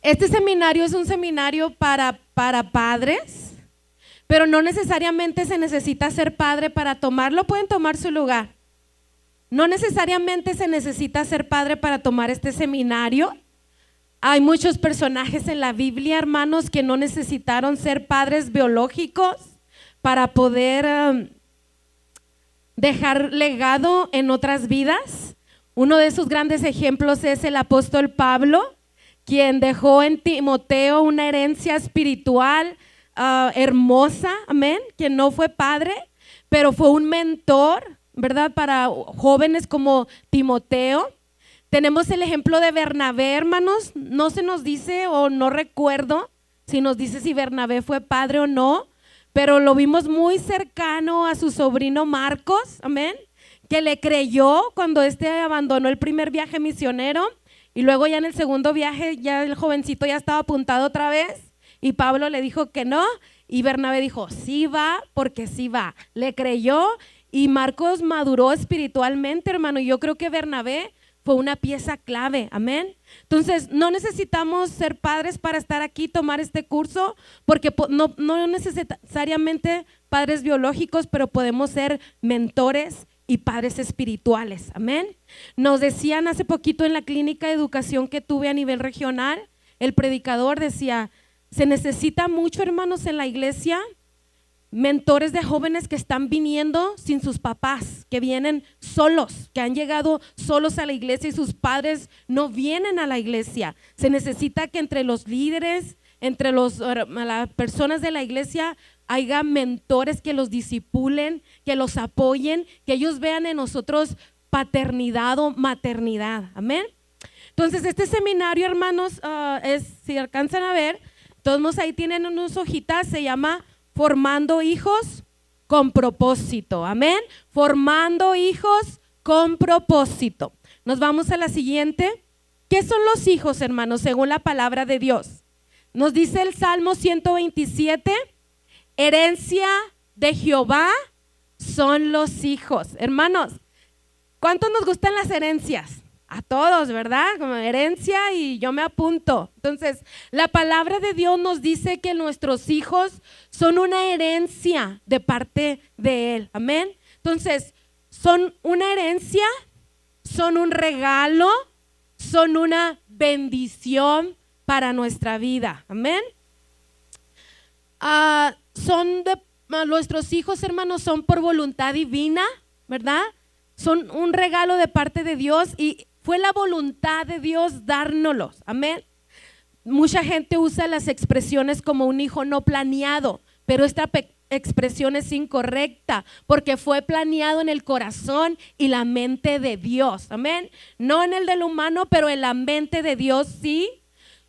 Este seminario es un seminario para padres, pero no necesariamente se necesita ser padre para tomarlo, pueden tomar su lugar. No necesariamente se necesita ser padre para tomar este seminario. Hay muchos personajes en la Biblia, hermanos, que no necesitaron ser padres biológicos para poder dejar legado en otras vidas. Uno de sus grandes ejemplos es el apóstol Pablo, quien dejó en Timoteo una herencia espiritual hermosa, amén, que no fue padre, pero fue un mentor, ¿verdad?, para jóvenes como Timoteo. Tenemos el ejemplo de Bernabé, hermanos. No se nos dice, o no recuerdo si nos dice si Bernabé fue padre o no, pero lo vimos muy cercano a su sobrino Marcos, amén, que le creyó cuando abandonó el primer viaje misionero, y luego ya en el segundo viaje ya el jovencito ya estaba apuntado otra vez, y Pablo le dijo que no, y Bernabé dijo, sí va, porque sí va. Le creyó, y Marcos maduró espiritualmente, hermano, y yo creo que Bernabé fue una pieza clave, amén. Entonces, no necesitamos ser padres para estar aquí, tomar este curso, porque no necesariamente padres biológicos, pero podemos ser mentores y padres espirituales, amén. Nos decían hace poquito en la clínica de educación que tuve a nivel regional, el predicador decía, se necesita mucho, hermanos, en la iglesia, mentores de jóvenes que están viniendo sin sus papás, que vienen solos, que han llegado solos a la iglesia y sus padres no vienen a la iglesia. Se necesita que entre los líderes, entre las personas de la iglesia, haya mentores que los discipulen, que los apoyen, que ellos vean en nosotros paternidad o maternidad, amén. Entonces este seminario, hermanos, si alcanzan a ver, todos ahí tienen unas hojitas, se llama Formando hijos con propósito, amén. Formando hijos con propósito. Nos vamos a la siguiente. ¿Qué son los hijos, hermanos, según la palabra de Dios? Nos dice el Salmo 127, herencia de Jehová son los hijos. Hermanos, ¿cuántos nos gustan las herencias? A todos, ¿verdad? Como herencia, y yo me apunto. Entonces, la palabra de Dios nos dice que nuestros hijos son una herencia de parte de Él, amén. Entonces, son una herencia, son un regalo, son una bendición para nuestra vida, amén. Nuestros hijos, hermanos, son por voluntad divina, ¿verdad? Son un regalo de parte de Dios y fue la voluntad de Dios dárnoslos, amén. Mucha gente usa las expresiones como un hijo no planeado, pero esta expresión es incorrecta porque fue planeado en el corazón y la mente de Dios, amén. No en el del humano, pero en la mente de Dios sí.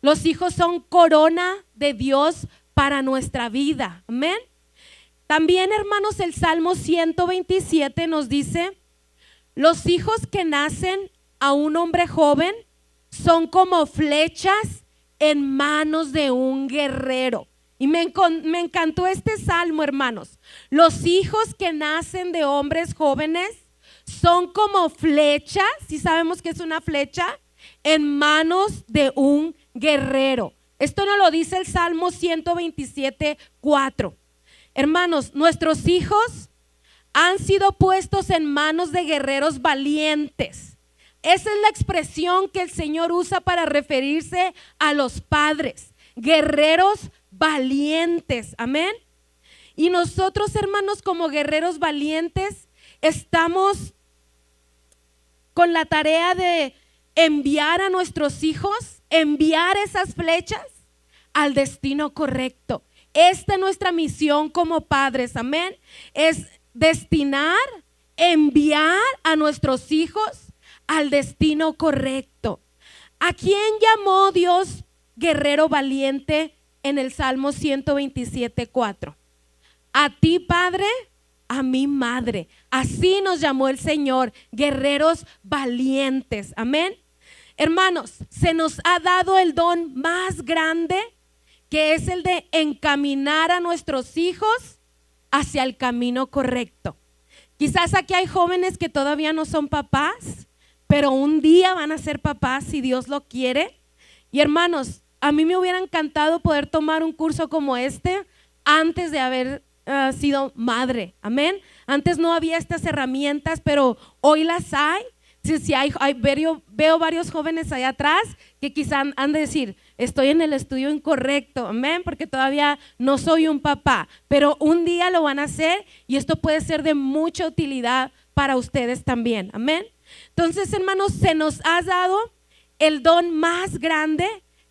Los hijos son corona de Dios para nuestra vida, amén. También, hermanos, el Salmo 127 nos dice, los hijos que nacen a un hombre joven son como flechas en manos de un guerrero. Y me encantó este salmo, hermanos. Los hijos que nacen de hombres jóvenes son como flechas, si sabemos que es una flecha, en manos de un guerrero. Esto nos lo dice el Salmo 127:4. Hermanos, nuestros hijos han sido puestos en manos de guerreros valientes. Esa es la expresión que el Señor usa para referirse a los padres, guerreros valientes, amén. Y nosotros, hermanos, como guerreros valientes, estamos con la tarea de enviar a nuestros hijos, enviar esas flechas al destino correcto. Esta es nuestra misión como padres, amén, es destinar, enviar a nuestros hijos al destino correcto. ¿A quién llamó Dios guerrero valiente en el Salmo 127:4? A ti, padre, a mi madre. Así nos llamó el Señor, guerreros valientes, amén. Hermanos, se nos ha dado el don más grande, que es el de encaminar a nuestros hijos hacia el camino correcto. Quizás aquí hay jóvenes que todavía no son papás, pero un día van a ser papás si Dios lo quiere. Y hermanos, a mí me hubiera encantado poder tomar un curso como este antes de haber sido madre, amén. Antes no había estas herramientas, pero hoy las hay. Si veo varios jóvenes allá atrás que quizá han de decir, estoy en el estudio incorrecto, amén, porque todavía no soy un papá, pero un día lo van a hacer y esto puede ser de mucha utilidad para ustedes también, amén. Entonces, hermanos, se nos ha dado el don más grande,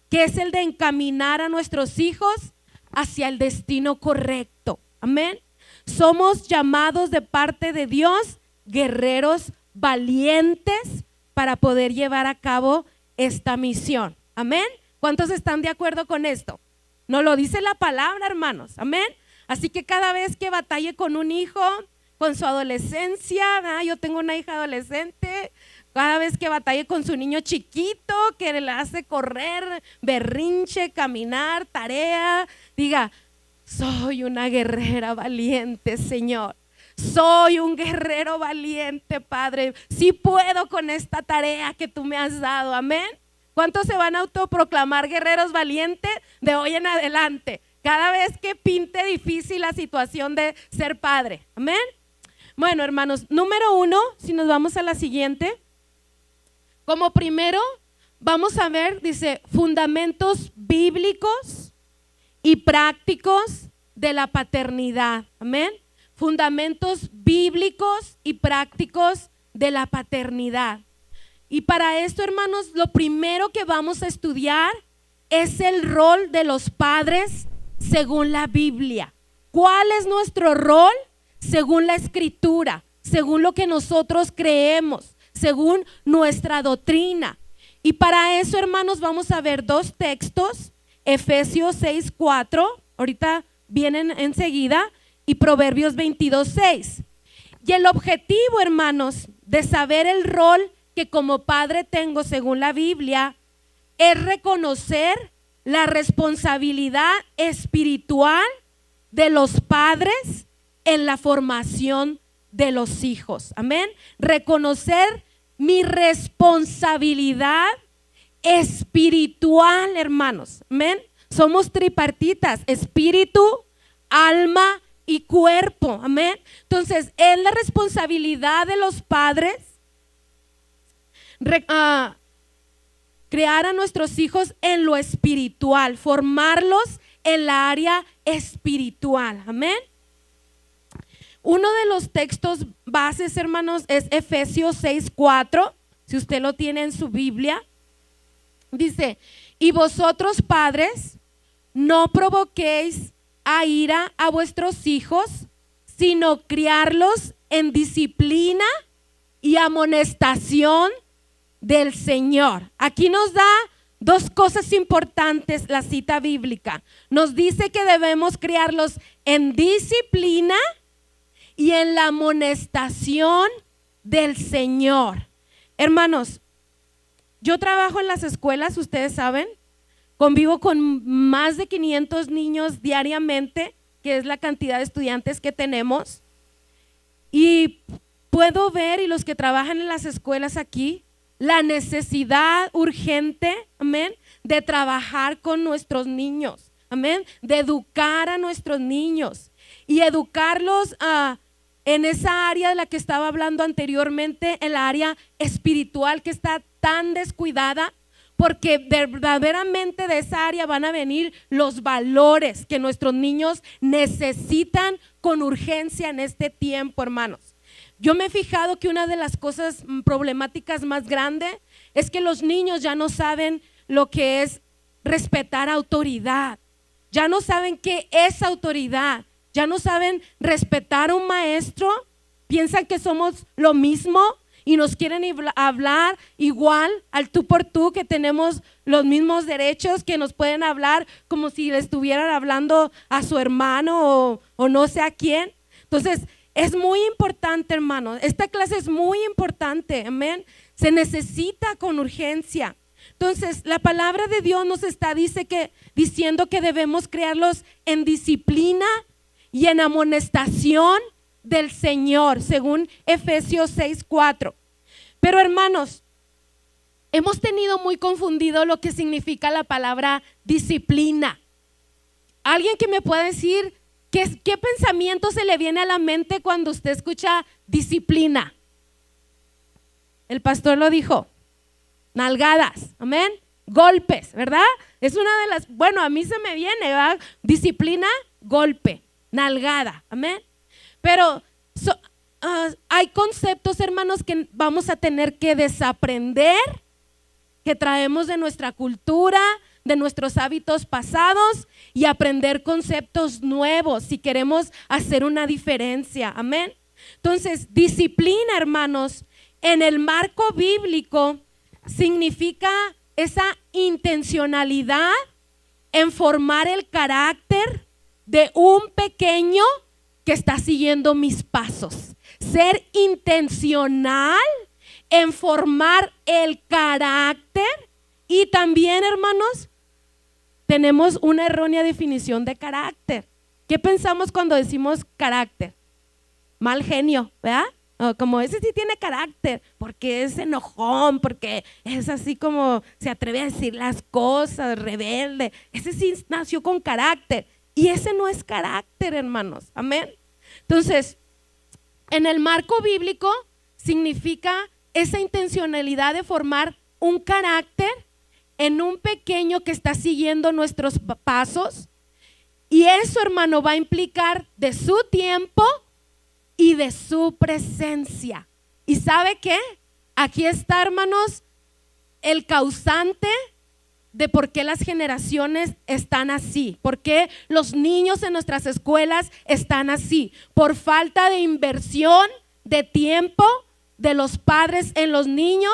que es el de encaminar a nuestros hijos hacia el destino correcto, amén. Somos llamados de parte de Dios guerreros valientes para poder llevar a cabo esta misión, amén. ¿Cuántos están de acuerdo con esto? Nos lo dice la palabra, hermanos, amén. Así que cada vez que batalle con un hijo, con su adolescencia, yo tengo una hija adolescente, cada vez que batalle con su niño chiquito que le hace correr, berrinche, caminar, tarea, diga, soy una guerrera valiente, Señor. Soy un guerrero valiente, Padre. Sí puedo con esta tarea que tú me has dado, amén. ¿Cuántos se van a autoproclamar guerreros valientes de hoy en adelante? Cada vez que pinte difícil la situación de ser padre, amén. Bueno, hermanos, número 1, si nos vamos a la siguiente, como primero vamos a ver, dice, fundamentos bíblicos y prácticos de la paternidad, amén. Fundamentos bíblicos y prácticos de la paternidad. Y para esto, hermanos, lo primero que vamos a estudiar es el rol de los padres según la Biblia. ¿Cuál es nuestro rol según la Escritura? Según lo que nosotros creemos, según nuestra doctrina. Y para eso, hermanos, vamos a ver dos textos, Efesios 6:4, ahorita vienen enseguida, y Proverbios 22:6. Y el objetivo, hermanos, de saber el rol que como padre tengo según la Biblia es reconocer la responsabilidad espiritual de los padres en la formación de los hijos, amén. Reconocer mi responsabilidad espiritual, hermanos, amén. Somos tripartitas, espíritu, alma y cuerpo, amén. Entonces, es la responsabilidad de los padres crear a nuestros hijos en lo espiritual, formarlos en la área espiritual, amén. Uno de los textos bases, hermanos, es Efesios 6:4, si usted lo tiene en su Biblia. Dice, y vosotros padres, no provoquéis a ira a vuestros hijos, sino criarlos en disciplina y amonestación del Señor. Aquí nos da dos cosas importantes la cita bíblica. Nos dice que debemos criarlos en disciplina y en la amonestación del Señor. Hermanos, yo trabajo en las escuelas, ustedes saben, convivo con más de 500 niños diariamente, que es la cantidad de estudiantes que tenemos, y puedo ver, y los que trabajan en las escuelas aquí, la necesidad urgente, amén, de trabajar con nuestros niños, amén, de educar a nuestros niños y educarlos en esa área de la que estaba hablando anteriormente, en la área espiritual que está tan descuidada, porque verdaderamente de esa área van a venir los valores que nuestros niños necesitan con urgencia en este tiempo, hermanos. Yo me he fijado que una de las cosas problemáticas más grandes es que los niños ya no saben lo que es respetar autoridad, ya no saben qué es autoridad, ya no saben respetar a un maestro, piensan que somos lo mismo y nos quieren hablar igual al tú por tú, que tenemos los mismos derechos, que nos pueden hablar como si le estuvieran hablando a su hermano o no sé a quién. Entonces, es muy importante, hermano, esta clase es muy importante, amén, se necesita con urgencia. Entonces, la palabra de Dios nos está diciendo que debemos criarlos en disciplina y en amonestación del Señor, según Efesios 6:4. Pero, hermanos, hemos tenido muy confundido lo que significa la palabra disciplina. ¿Alguien que me pueda decir qué pensamiento se le viene a la mente cuando usted escucha disciplina? El pastor lo dijo, nalgadas, amén, golpes, ¿verdad? Es una de las, bueno, a mí se me viene, ¿verdad? Disciplina, golpe, nalgada, amén. Pero hay conceptos, hermanos, que vamos a tener que desaprender, que traemos de nuestra cultura, de nuestros hábitos pasados, y aprender conceptos nuevos si queremos hacer una diferencia, amén. Entonces, disciplina, hermanos, en el marco bíblico significa esa intencionalidad en formar el carácter de un pequeño que está siguiendo mis pasos. Ser intencional en formar el carácter. Y también, hermanos, tenemos una errónea definición de carácter. ¿Qué pensamos cuando decimos carácter? Mal genio, ¿verdad? Como ese sí tiene carácter, porque es enojón, porque es así como se atreve a decir las cosas, rebelde. Ese sí nació con carácter, y ese no es carácter, hermanos, amén. Entonces, en el marco bíblico significa esa intencionalidad de formar un carácter en un pequeño que está siguiendo nuestros pasos, y eso, hermano, va a implicar de su tiempo y de su presencia. ¿Y sabe qué? Aquí está, hermanos, el causante de por qué las generaciones están así, por qué los niños en nuestras escuelas están así, por falta de inversión de tiempo de los padres en los niños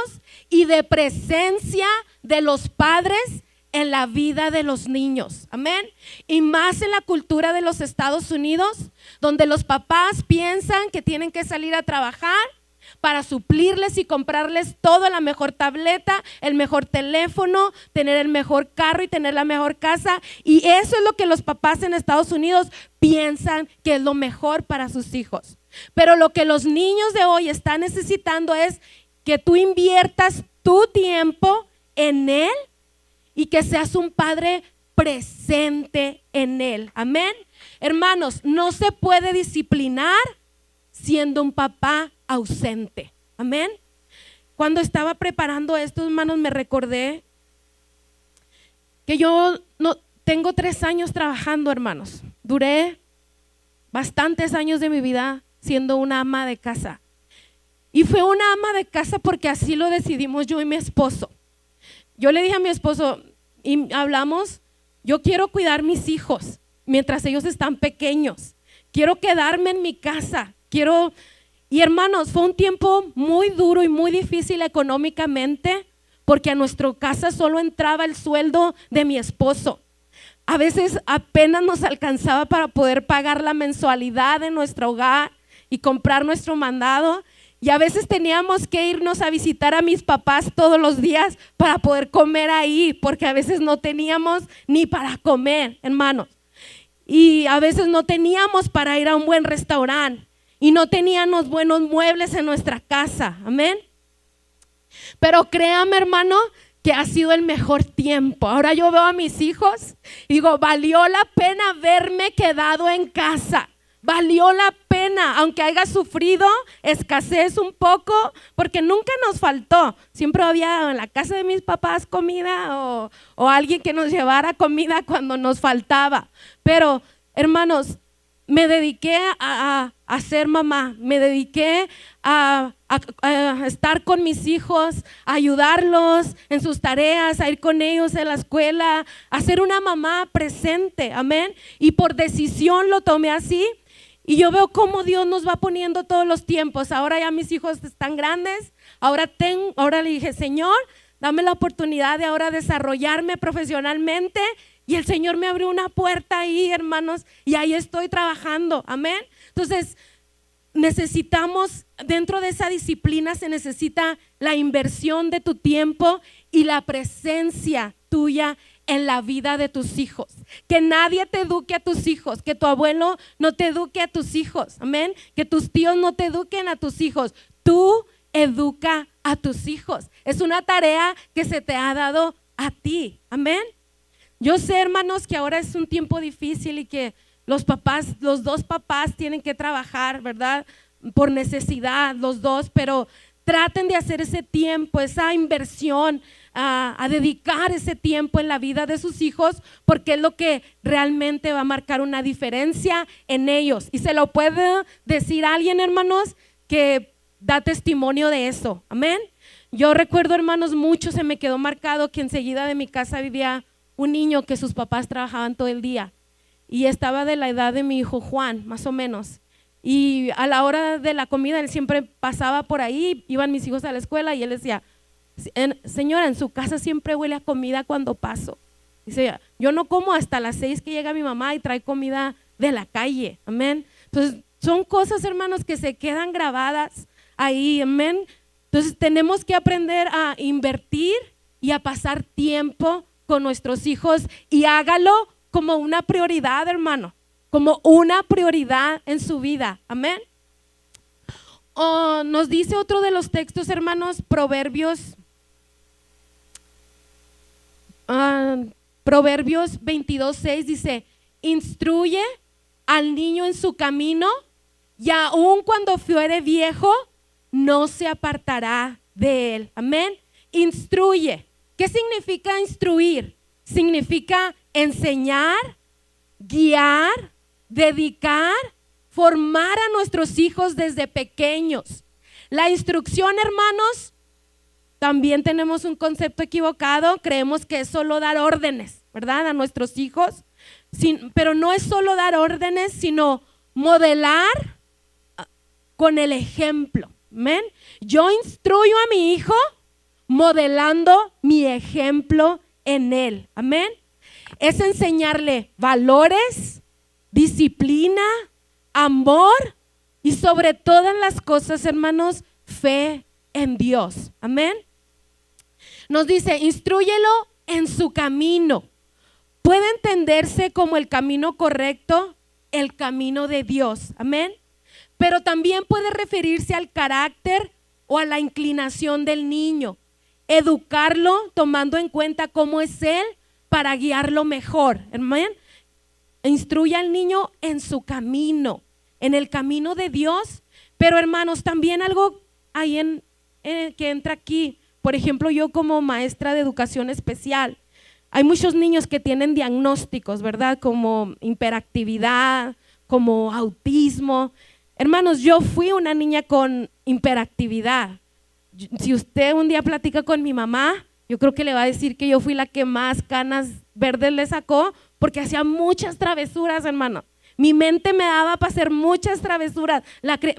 y de presencia de los padres en la vida de los niños, amén. Y más en la cultura de los Estados Unidos, donde los papás piensan que tienen que salir a trabajar para suplirles y comprarles todo, la mejor tableta, el mejor teléfono, tener el mejor carro y tener la mejor casa. Y eso es lo que los papás en Estados Unidos piensan que es lo mejor para sus hijos. Pero lo que los niños de hoy están necesitando es que tú inviertas tu tiempo en él y que seas un padre presente en él, amén. Hermanos, no se puede disciplinar siendo un papá ausente, amén. Cuando estaba preparando esto, hermanos, me recordé que yo no tengo 3 años trabajando, hermanos. Duré bastantes años de mi vida siendo una ama de casa, y fue una ama de casa porque así lo decidimos yo y mi esposo. Yo le dije a mi esposo, y hablamos, yo quiero cuidar mis hijos mientras ellos están pequeños, quiero quedarme en mi casa, y hermanos, fue un tiempo muy duro y muy difícil económicamente, porque a nuestra casa solo entraba el sueldo de mi esposo. A veces apenas nos alcanzaba para poder pagar la mensualidad de nuestro hogar y comprar nuestro mandado, y a veces teníamos que irnos a visitar a mis papás todos los días para poder comer ahí, porque a veces no teníamos ni para comer, hermanos, y a veces no teníamos para ir a un buen restaurante, y no teníamos buenos muebles en nuestra casa, amén. Pero créame, hermano, que ha sido el mejor tiempo. Ahora yo veo a mis hijos y digo, valió la pena haberme quedado en casa. Valió la pena, aunque haya sufrido escasez un poco, porque nunca nos faltó. Siempre había en la casa de mis papás comida o alguien que nos llevara comida cuando nos faltaba. Pero, hermanos, me dediqué a ser mamá, me dediqué a estar con mis hijos, a ayudarlos en sus tareas, a ir con ellos a la escuela, a ser una mamá presente, amén. Y por decisión lo tomé así. Y yo veo cómo Dios nos va poniendo todos los tiempos. Ahora ya mis hijos están grandes. Ahora le dije, Señor, dame la oportunidad de ahora desarrollarme profesionalmente. Y el Señor me abrió una puerta ahí, hermanos, y ahí estoy trabajando, amén. Entonces, necesitamos, dentro de esa disciplina se necesita la inversión de tu tiempo y la presencia tuya en la vida de tus hijos. Que nadie te eduque a tus hijos, que tu abuelo no te eduque a tus hijos, amén. Que tus tíos no te eduquen a tus hijos. Tú educa a tus hijos. Es una tarea que se te ha dado a ti. Amén. Yo sé, hermanos, que ahora es un tiempo difícil y que los dos papás tienen que trabajar, ¿verdad? Por necesidad, los dos, pero traten de hacer ese tiempo, esa inversión, a dedicar ese tiempo en la vida de sus hijos, porque es lo que realmente va a marcar una diferencia en ellos. Y se lo puede decir alguien, hermanos, que da testimonio de eso. Amén. Yo recuerdo, hermanos, mucho se me quedó marcado que enseguida de mi casa vivía un niño que sus papás trabajaban todo el día y estaba de la edad de mi hijo Juan, más o menos. Y a la hora de la comida él siempre pasaba por ahí, iban mis hijos a la escuela y él decía: señora, en su casa siempre huele a comida cuando paso. Dice: yo no como hasta las 6 que llega mi mamá y trae comida de la calle. Amén. Entonces son cosas, hermanos, que se quedan grabadas ahí. Amén. Entonces tenemos que aprender a invertir y a pasar tiempo con nuestros hijos, y hágalo como una prioridad, hermano, como una prioridad en su vida. Amén. Nos dice otro de los textos, hermanos, Proverbios 22:6 dice: instruye al niño en su camino y aun cuando fuere viejo no se apartará de él. Amén. Instruye. ¿Qué significa instruir? Significa enseñar, guiar, dedicar, formar a nuestros hijos desde pequeños. La instrucción, hermanos, también tenemos un concepto equivocado. Creemos que es solo dar órdenes, ¿verdad?, a nuestros hijos. Pero no es solo dar órdenes, sino modelar con el ejemplo. ¿Amén? Yo instruyo a mi hijo modelando mi ejemplo en él. Amén. Es enseñarle valores, disciplina, amor y sobre todas las cosas, hermanos, fe en Dios. Amén. Nos dice: instrúyelo en su camino. Puede entenderse como el camino correcto, el camino de Dios. Amén. Pero también puede referirse al carácter o a la inclinación del niño. Educarlo tomando en cuenta cómo es él para guiarlo mejor. Amén. Instruye al niño en su camino, en el camino de Dios. Pero, hermanos, también algo ahí que entra aquí. Por ejemplo, yo como maestra de educación especial, hay muchos niños que tienen diagnósticos, ¿verdad? Como hiperactividad, como autismo. Hermanos, yo fui una niña con hiperactividad. Si usted un día platica con mi mamá, yo creo que le va a decir que yo fui la que más canas verdes le sacó, porque hacía muchas travesuras, hermano. Mi mente me daba para hacer muchas travesuras.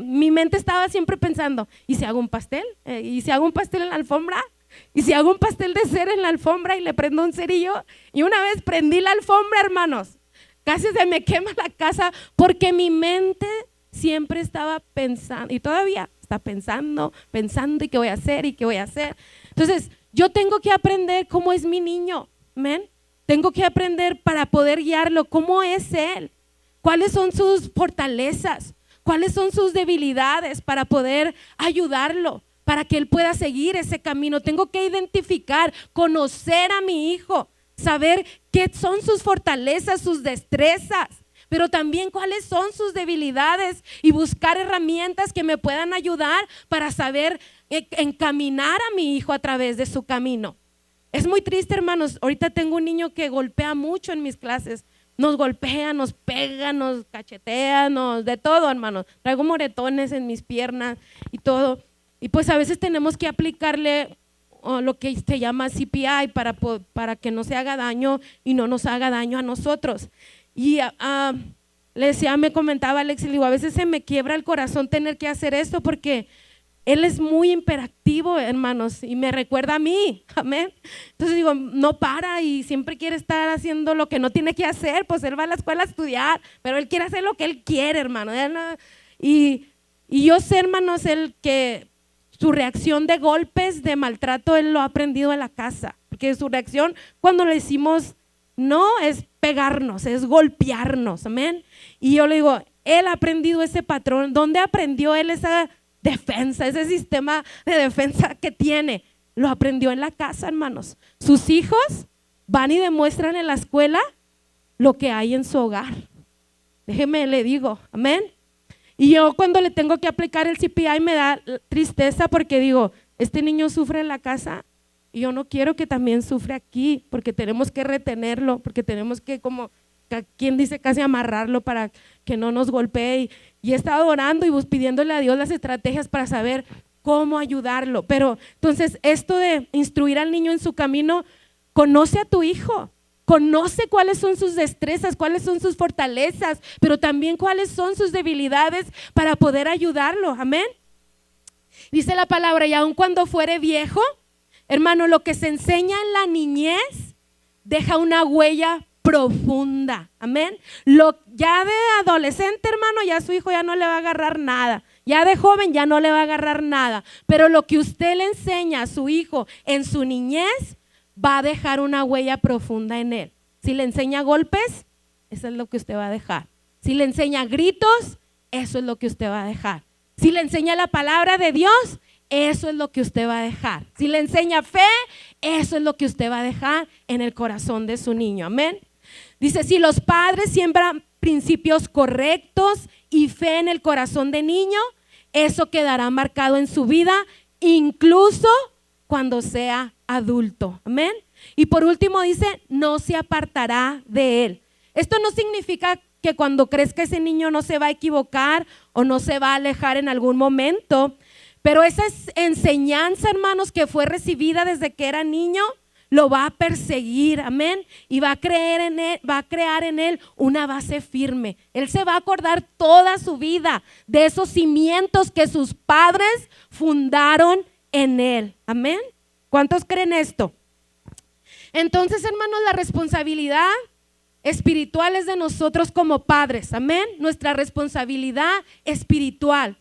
Mi mente estaba siempre pensando: ¿y si hago un pastel? ¿Y si hago un pastel en la alfombra? ¿Y si hago un pastel de cera en la alfombra y le prendo un cerillo? Y una vez prendí la alfombra, hermanos, casi se me quema la casa, porque mi mente siempre estaba pensando, y todavía está pensando, y qué voy a hacer, y qué voy a hacer. Entonces, yo tengo que aprender cómo es mi niño. ¿Amén? Tengo que aprender para poder guiarlo, cómo es él, cuáles son sus fortalezas, cuáles son sus debilidades, para poder ayudarlo, para que él pueda seguir ese camino. Tengo que identificar, conocer a mi hijo, saber qué son sus fortalezas, sus destrezas, pero también cuáles son sus debilidades, y buscar herramientas que me puedan ayudar para saber encaminar a mi hijo a través de su camino. Es muy triste, hermanos. Ahorita tengo un niño que golpea mucho en mis clases. Nos golpea, nos pega, nos cachetea, de todo, hermanos. Traigo moretones en mis piernas y todo. Y pues a veces tenemos que aplicarle lo que se llama CPI para que no se haga daño y no nos haga daño a nosotros. Y le decía, me comentaba Alex, y le digo: a veces se me quiebra el corazón tener que hacer esto, porque él es muy hiperactivo, hermanos, y me recuerda a mí. Amén. Entonces digo, no para y siempre quiere estar haciendo lo que no tiene que hacer. Pues él va a la escuela a estudiar, pero él quiere hacer lo que él quiere, hermano. Y yo sé, hermanos, que su reacción de golpes, de maltrato, él lo ha aprendido en la casa, porque su reacción cuando le decimos no es pegarnos, es golpearnos. Amén. Y yo le digo, él ha aprendido ese patrón. ¿Dónde aprendió él esa defensa, ese sistema de defensa que tiene, lo aprendió en la casa, hermanos. Sus hijos van y demuestran en la escuela lo que hay en su hogar. Déjeme le digo, amén. Y yo cuando le tengo que aplicar el CPI me da tristeza porque digo, este niño sufre en la casa y yo no quiero que también sufra aquí, porque tenemos que retenerlo, porque tenemos que, como quien dice, casi amarrarlo para que no nos golpee. Y he estado orando y pidiéndole a Dios las estrategias para saber cómo ayudarlo. Pero entonces esto de instruir al niño en su camino, conoce a tu hijo. Conoce cuáles son sus destrezas, cuáles son sus fortalezas, pero también cuáles son sus debilidades para poder ayudarlo, amén. Dice la palabra, y aun cuando fuere viejo, hermano, lo que se enseña en la niñez deja una huella profunda, amén. Ya de adolescente, hermano, ya su hijo ya no le va a agarrar nada. Ya de joven ya no le va a agarrar nada, pero lo que usted le enseña a su hijo en su niñez va a dejar una huella profunda en él. Si le enseña golpes, eso es lo que usted va a dejar. Si le enseña gritos, eso es lo que usted va a dejar. Si le enseña la palabra de Dios, eso es lo que usted va a dejar. Si le enseña fe, eso es lo que usted va a dejar en el corazón de su niño, amén. Dice, si los padres siembran principios correctos y fe en el corazón del niño, eso quedará marcado en su vida, incluso cuando sea adulto, amén. Y por último dice, no se apartará de él. Esto no significa que cuando crezca ese niño no se va a equivocar o no se va a alejar en algún momento, pero esa enseñanza, hermanos, que fue recibida desde que era niño, lo va a perseguir, amén, y va a crear en él una base firme. Él se va a acordar toda su vida de esos cimientos que sus padres fundaron en él, amén. ¿Cuántos creen esto? Entonces, hermanos, la responsabilidad espiritual es de nosotros como padres, amén. Nuestra responsabilidad espiritual.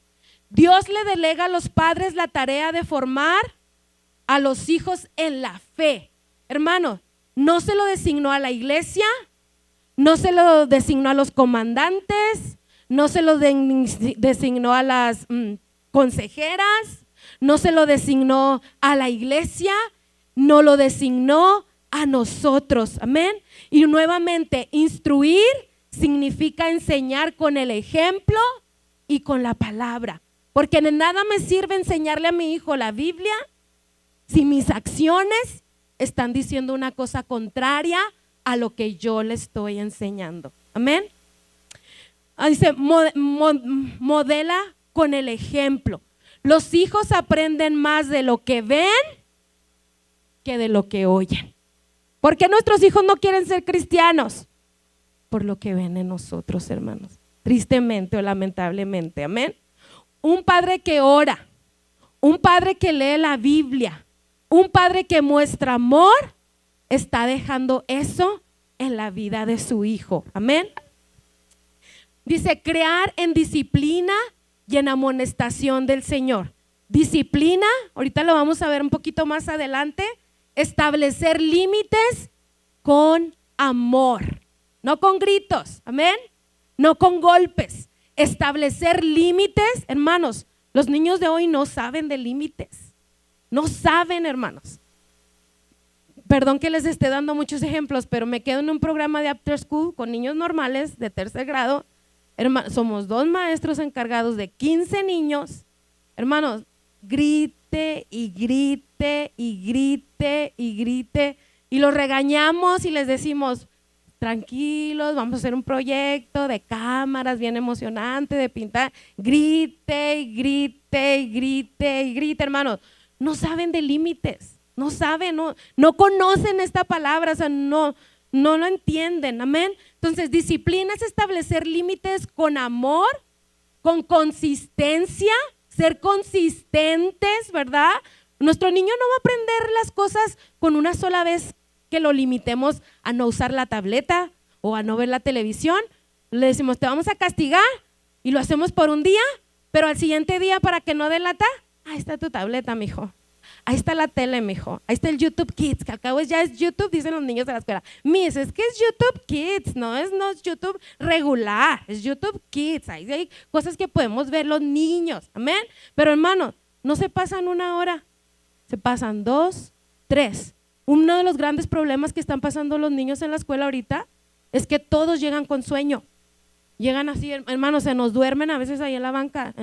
Dios le delega a los padres la tarea de formar a los hijos en la fe. Hermano, no se lo designó a la iglesia, no se lo designó a los comandantes, no se lo designó a las consejeras, no se lo designó a la iglesia, no lo designó a nosotros, amén. Y nuevamente, instruir significa enseñar con el ejemplo y con la palabra, porque de nada me sirve enseñarle a mi hijo la Biblia si mis acciones están diciendo una cosa contraria a lo que yo le estoy enseñando, amén. Dice, modela con el ejemplo. Los hijos aprenden más de lo que ven que de lo que oyen. ¿Por qué nuestros hijos no quieren ser cristianos? Por lo que ven en nosotros, hermanos, tristemente o lamentablemente, amén. Un padre que ora, un padre que lee la Biblia, un padre que muestra amor, está dejando eso en la vida de su hijo, amén. Dice, crear en disciplina y en amonestación del Señor. Disciplina, ahorita lo vamos a ver un poquito más adelante. Establecer límites con amor, no con gritos, amén, no con golpes. Establecer límites, hermanos, los niños de hoy no saben de límites, no saben, hermanos. Perdón que les esté dando muchos ejemplos, pero me quedo en un programa de after school con niños normales de tercer grado. Somos 2 maestros encargados de 15 niños, hermanos, grite y grite y grite y grite, y los regañamos y les decimos, tranquilos, vamos a hacer un proyecto de cámaras bien emocionante, de pintar. Grite y grite y grite y grite, hermanos. No saben de límites, no saben, no conocen esta palabra, o sea, no lo entienden, amén. Entonces, disciplina es establecer límites con amor, con consistencia, ser consistentes, ¿verdad? Nuestro niño no va a aprender las cosas con una sola vez que lo limitemos a no usar la tableta o a no ver la televisión. Le decimos, te vamos a castigar, y lo hacemos por un día, pero al siguiente día, para que no delata, ahí está tu tableta, mijo. Ahí está la tele, mijo. Ahí está el YouTube Kids, que al cabo ya es YouTube, dicen los niños de la escuela. Miss, es que es YouTube Kids, no es YouTube regular, es YouTube Kids. Ahí hay cosas que podemos ver los niños, amén. Pero hermano, no se pasan 1 hora, se pasan 2, 3. Uno de los grandes problemas que están pasando los niños en la escuela ahorita es que todos llegan con sueño. Llegan así, hermano, se nos duermen a veces ahí en la banca.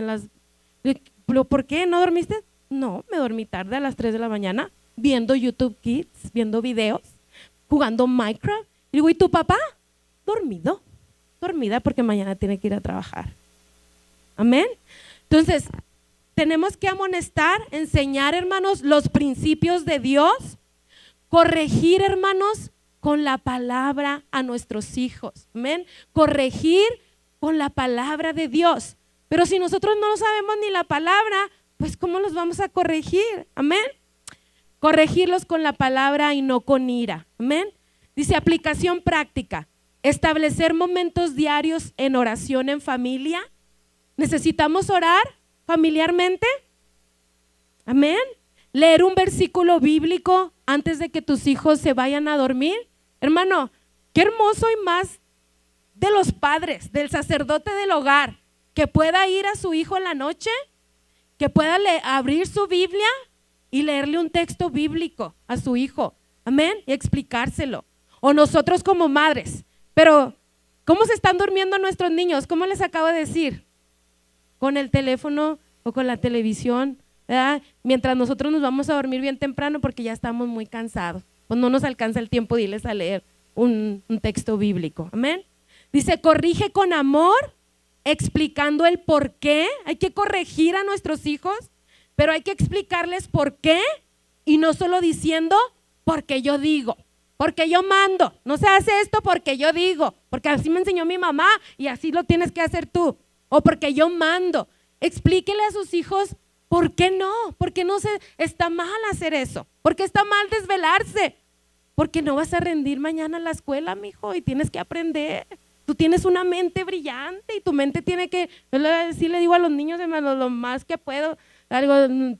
¿Por qué? ¿No dormiste? No, me dormí tarde a las 3 de la mañana viendo YouTube Kids, viendo videos, jugando Minecraft. Y digo, ¿y tu papá? Dormido, dormida porque mañana tiene que ir a trabajar. Amén. Entonces, tenemos que amonestar, enseñar, hermanos, los principios de Dios, corregir, hermanos, con la palabra a nuestros hijos. Amén. Corregir con la palabra de Dios. Pero si nosotros no sabemos ni la palabra, pues ¿cómo los vamos a corregir? Amén. Corregirlos con la palabra y no con ira. Amén. Dice aplicación práctica. Establecer momentos diarios en oración en familia. ¿Necesitamos orar familiarmente? Amén. Leer un versículo bíblico antes de que tus hijos se vayan a dormir. Hermano, qué hermoso y más de los padres, del sacerdote del hogar, que pueda ir a su hijo en la noche, que pueda abrir su Biblia y leerle un texto bíblico a su hijo, amén, y explicárselo. O nosotros como madres, pero ¿cómo se están durmiendo nuestros niños? ¿Cómo les acabo de decir? Con el teléfono o con la televisión, ¿verdad? Mientras nosotros nos vamos a dormir bien temprano porque ya estamos muy cansados, pues no nos alcanza el tiempo de irles a leer un texto bíblico, amén. Dice, corrige con amor, explicando el por qué. Hay que corregir a nuestros hijos, pero hay que explicarles por qué y no solo diciendo porque yo digo, porque yo mando. No se hace esto porque yo digo, porque así me enseñó mi mamá y así lo tienes que hacer tú, o porque yo mando. Explíquele a sus hijos por qué no está mal hacer eso, porque está mal desvelarse, porque no vas a rendir mañana a la escuela, mijo, y tienes que aprender. Tú tienes una mente brillante y tu mente tiene que, sí le digo a los niños, hermano, lo más que puedo,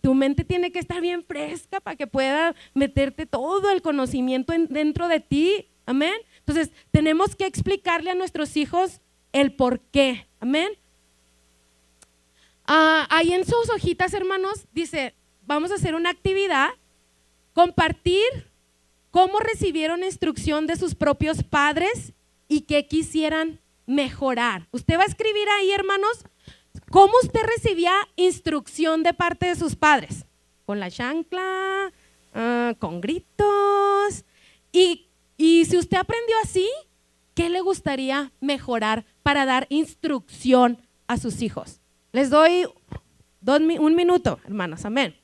tu mente tiene que estar bien fresca para que pueda meterte todo el conocimiento dentro de ti, amén. Entonces, tenemos que explicarle a nuestros hijos el por qué, amén. Ahí en sus hojitas, hermanos, dice, vamos a hacer una actividad, compartir cómo recibieron instrucción de sus propios padres y qué quisieran mejorar. Usted va a escribir ahí, hermanos, cómo usted recibía instrucción de parte de sus padres. Con la chancla, con gritos. Y si usted aprendió así, ¿qué le gustaría mejorar para dar instrucción a sus hijos? Les doy 1 minuto, hermanos, amén.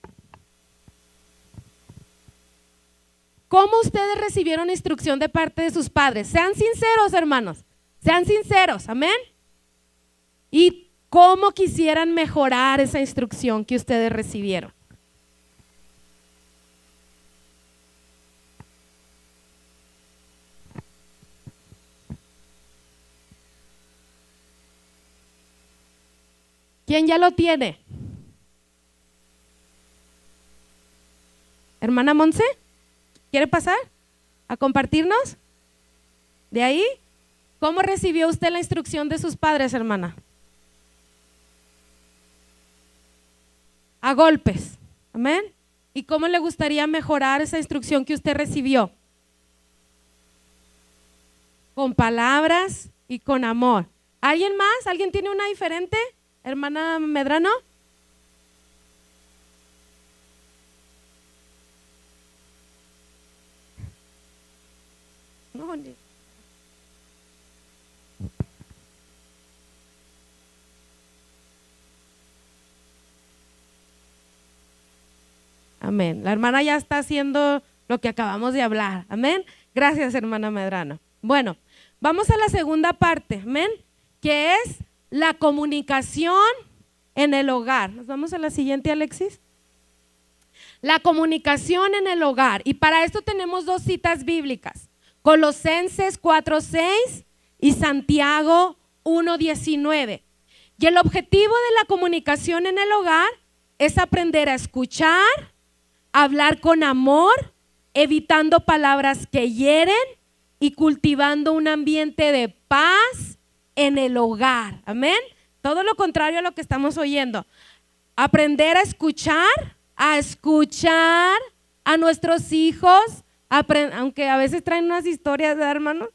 ¿Cómo ustedes recibieron instrucción de parte de sus padres? Sean sinceros, hermanos, sean sinceros, amén. ¿Y cómo quisieran mejorar esa instrucción que ustedes recibieron? ¿Quién ya lo tiene? Hermana Monse, ¿quiere pasar a compartirnos? ¿De ahí? ¿Cómo recibió usted la instrucción de sus padres, hermana? A golpes, amén. ¿Y cómo le gustaría mejorar esa instrucción que usted recibió? Con palabras y con amor. ¿Alguien más? ¿Alguien tiene una diferente? Hermana Medrano. No, amén. La hermana ya está haciendo lo que acabamos de hablar. Amén. Gracias, hermana Medrano. Bueno, vamos a la segunda parte, amén, que es la comunicación en el hogar. Nos vamos a la siguiente, Alexis. La comunicación en el hogar. Y para esto tenemos 2 citas bíblicas. Colosenses 4:6 y Santiago 1:19. Y el objetivo de la comunicación en el hogar es aprender a escuchar, hablar con amor, evitando palabras que hieren y cultivando un ambiente de paz en el hogar. Amén. Todo lo contrario a lo que estamos oyendo. Aprender a escuchar a nuestros hijos, aunque a veces traen unas historias, ¿verdad, hermano?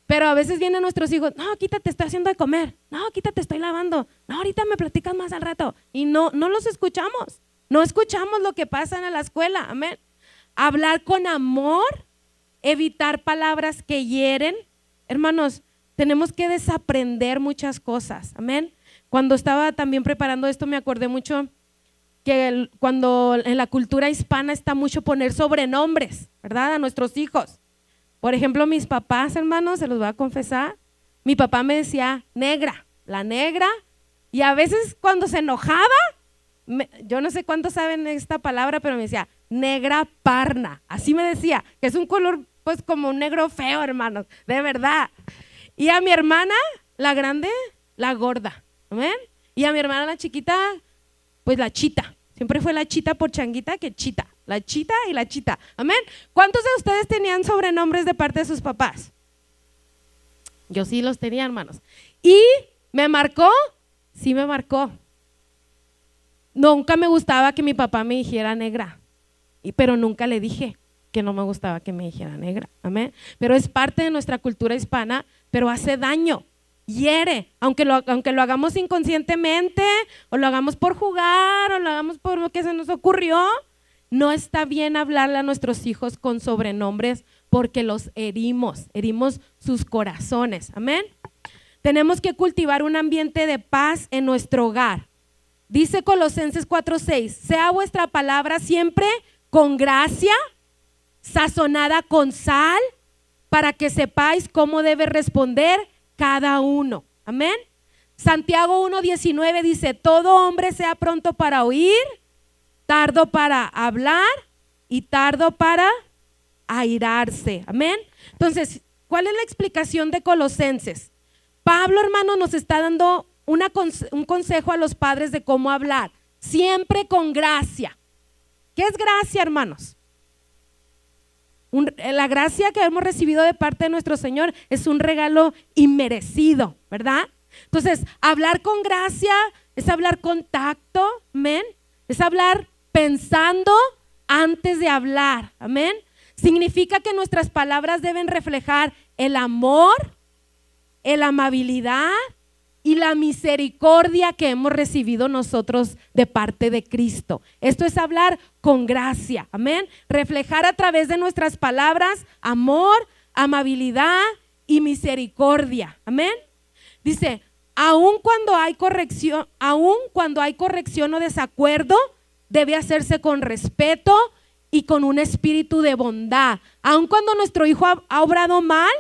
Pero a veces vienen nuestros hijos, no, quítate, estoy haciendo de comer, no, quítate, estoy lavando, no, ahorita me platicas más al rato. Y no los escuchamos, no escuchamos lo que pasa en la escuela, amén. Hablar con amor, evitar palabras que hieren. Hermanos, tenemos que desaprender muchas cosas, amén. Cuando estaba también preparando esto me acordé mucho que cuando en la cultura hispana está mucho poner sobrenombres, ¿verdad? A nuestros hijos. Por ejemplo, mis papás, hermanos, se los voy a confesar, mi papá me decía negra, la negra, y a veces cuando se enojaba, yo no sé cuántos saben esta palabra, pero me decía negra parna, así me decía, que es un color pues como un negro feo, hermanos, de verdad. Y a mi hermana, la grande, la gorda, ¿amén? Y a mi hermana la chiquita, pues la chita. Siempre fue la chita por changuita que chita, la chita y la chita, amén. ¿Cuántos de ustedes tenían sobrenombres de parte de sus papás? Yo sí los tenía, hermanos. ¿Y me marcó? Sí me marcó. Nunca me gustaba que mi papá me dijera negra, pero nunca le dije que no me gustaba que me dijera negra, amén. Pero es parte de nuestra cultura hispana, pero hace daño, hiere, aunque lo hagamos inconscientemente, o lo hagamos por jugar, o lo hagamos por lo que se nos ocurrió. No está bien hablarle a nuestros hijos con sobrenombres porque los herimos sus corazones, amén. Tenemos que cultivar un ambiente de paz en nuestro hogar. Dice Colosenses 4:6, sea vuestra palabra siempre con gracia, sazonada con sal, para que sepáis cómo debe responder cada uno, amén. Santiago 1:19 dice, todo hombre sea pronto para oír, tardo para hablar y tardo para airarse, amén. Entonces, ¿cuál es la explicación de Colosenses? Pablo, hermano, nos está dando un consejo a los padres de cómo hablar, siempre con gracia. ¿Qué es gracia, hermanos? La gracia que hemos recibido de parte de nuestro Señor es un regalo inmerecido, ¿verdad? Entonces, hablar con gracia es hablar con tacto, amén. Es hablar pensando antes de hablar, amén. Significa que nuestras palabras deben reflejar el amor, la amabilidad y la misericordia que hemos recibido nosotros de parte de Cristo. Esto es hablar con gracia, amén. Reflejar a través de nuestras palabras amor, amabilidad y misericordia, amén. Dice, aun cuando hay corrección o desacuerdo, debe hacerse con respeto y con un espíritu de bondad. Aun cuando nuestro hijo ha obrado mal,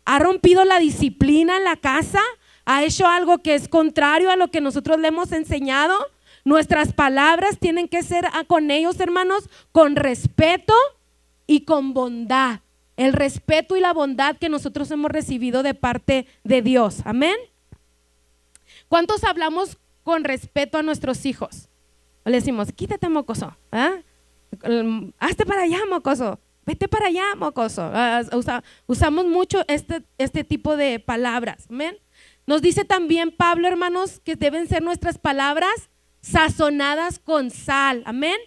ha rompido la disciplina en la casa, ha hecho algo que es contrario a lo que nosotros le hemos enseñado, nuestras palabras tienen que ser con ellos, hermanos, con respeto y con bondad. El respeto y la bondad que nosotros hemos recibido de parte de Dios, amén. ¿Cuántos hablamos con respeto a nuestros hijos? Le decimos, quítate, mocoso, ¿eh? Hazte para allá, mocoso, vete para allá, mocoso. Usamos mucho este tipo de palabras, amén. Nos dice también Pablo, hermanos, que deben ser nuestras palabras sazonadas con sal, amén.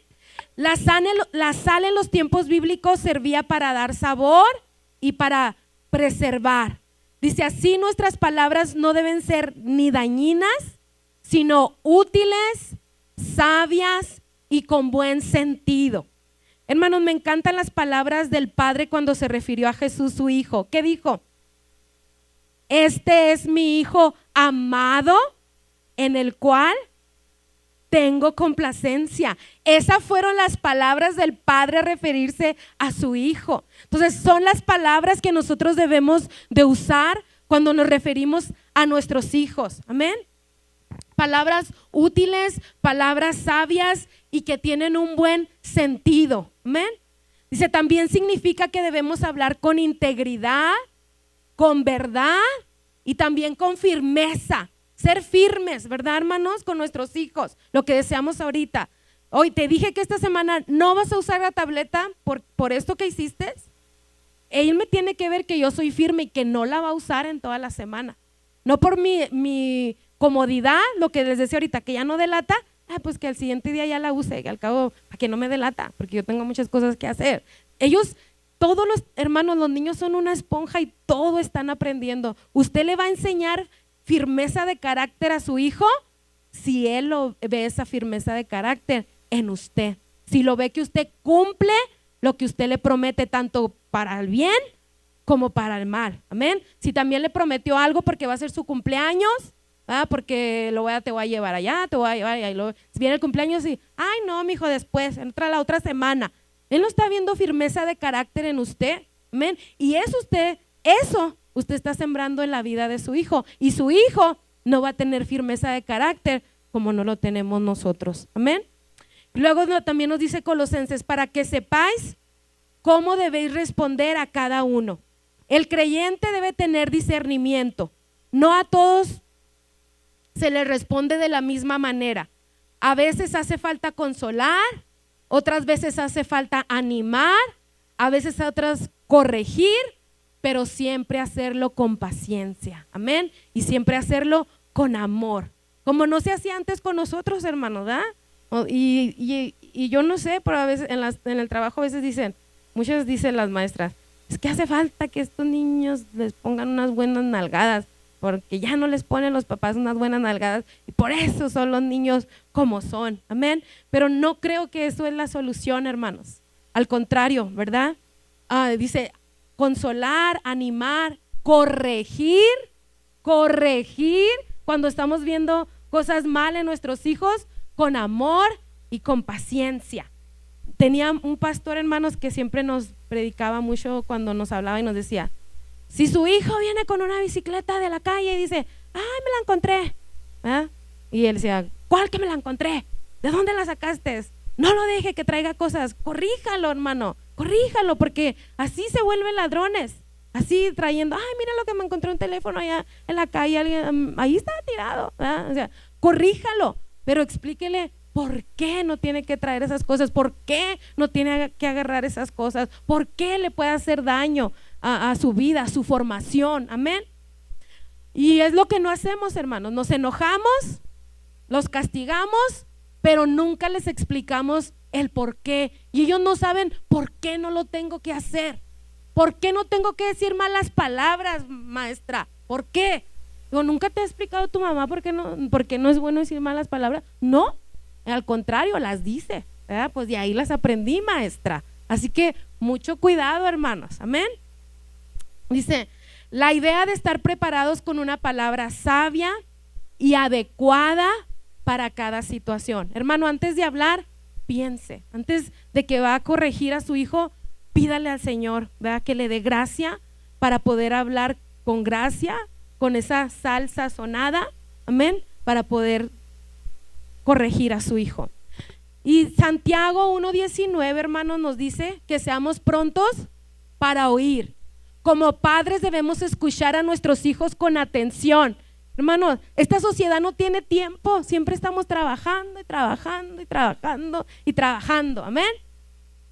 La sal en los tiempos bíblicos servía para dar sabor y para preservar. Dice, así nuestras palabras no deben ser ni dañinas, sino útiles, sabias y con buen sentido. Hermanos, me encantan las palabras del Padre cuando se refirió a Jesús, su Hijo. ¿Qué dijo? Este es mi Hijo amado, en el cual tengo complacencia. Esas fueron las palabras del Padre a referirse a su Hijo. Entonces son las palabras que nosotros debemos de usar cuando nos referimos a nuestros hijos, amén. Palabras útiles, palabras sabias y que tienen un buen sentido, amén. Dice, también significa que debemos hablar con integridad, con verdad y también con firmeza. Ser firmes, ¿verdad, hermanos? Con nuestros hijos, lo que deseamos ahorita. Hoy te dije que esta semana no vas a usar la tableta por esto que hiciste. Él me tiene que ver que yo soy firme y que no la va a usar en toda la semana. No por mi comodidad, lo que les decía ahorita, que ya no delata, pues que al siguiente día ya la use, que al cabo, para que no me delata, porque yo tengo muchas cosas que hacer. Ellos, todos los hermanos, los niños son una esponja y todo están aprendiendo. ¿Usted le va a enseñar firmeza de carácter a su hijo? Si él lo ve esa firmeza de carácter en usted, si lo ve que usted cumple lo que usted le promete, tanto para el bien como para el mal, amén. Si también le prometió algo porque va a ser su cumpleaños, porque te voy a llevar allá, te voy a llevar allá, y luego si viene el cumpleaños y, ay no, mijo, después, entra la otra semana. Él no está viendo firmeza de carácter en usted, amén. Y eso usted está sembrando en la vida de su hijo, y su hijo no va a tener firmeza de carácter como no lo tenemos nosotros, amén. Luego también nos dice Colosenses, para que sepáis cómo debéis responder a cada uno. El creyente debe tener discernimiento. No a todos se les responde de la misma manera. A veces hace falta consolar, otras veces hace falta animar, a veces otras corregir, pero siempre hacerlo con paciencia, amén, y siempre hacerlo con amor, como no se hacía antes con nosotros, hermanos, ¿verdad? Y yo no sé, pero a veces en el trabajo a veces muchas dicen las maestras, es que hace falta que estos niños les pongan unas buenas nalgadas, porque ya no les ponen los papás unas buenas nalgadas y por eso son los niños como son, amén. Pero no creo que eso es la solución, hermanos, al contrario, ¿verdad? Dice consolar, animar, corregir cuando estamos viendo cosas mal en nuestros hijos, con amor y con paciencia. Tenía un pastor, hermanos, que siempre nos predicaba mucho cuando nos hablaba y nos decía, si su hijo viene con una bicicleta de la calle y dice, ay, me la encontré, ¿verdad? Y él decía, ¿cuál que me la encontré? ¿De dónde la sacaste? No lo deje que traiga cosas, corríjalo, hermano, corríjalo, porque así se vuelven ladrones, así trayendo, ay, mira lo que me encontré un teléfono allá en la calle, ahí está tirado, ¿verdad? O sea, corríjalo, pero explíquele por qué no tiene que traer esas cosas, por qué no tiene que agarrar esas cosas, por qué le puede hacer daño a su vida, a su formación, amén. Y es lo que no hacemos, hermanos, nos enojamos, los castigamos, pero nunca les explicamos el por qué, y ellos no saben por qué no lo tengo que hacer, por qué no tengo que decir malas palabras, maestra, ¿por qué? Digo, ¿nunca te ha explicado tu mamá por qué no es bueno decir malas palabras? No, al contrario, las dice, ¿verdad? Pues de ahí las aprendí, maestra. Así que mucho cuidado, hermanos, amén. Dice, la idea de estar preparados con una palabra sabia y adecuada para cada situación. Hermano, antes de hablar, piense, antes de que va a corregir a su hijo, pídale al Señor, ¿verdad? Que le dé gracia para poder hablar con gracia, con esa sal sazonada, amén, para poder corregir a su hijo. Y Santiago 1:19, hermanos, nos dice que seamos prontos para oír. Como padres debemos escuchar a nuestros hijos con atención. Hermanos, esta sociedad no tiene tiempo, siempre estamos trabajando y trabajando y trabajando y trabajando, amén.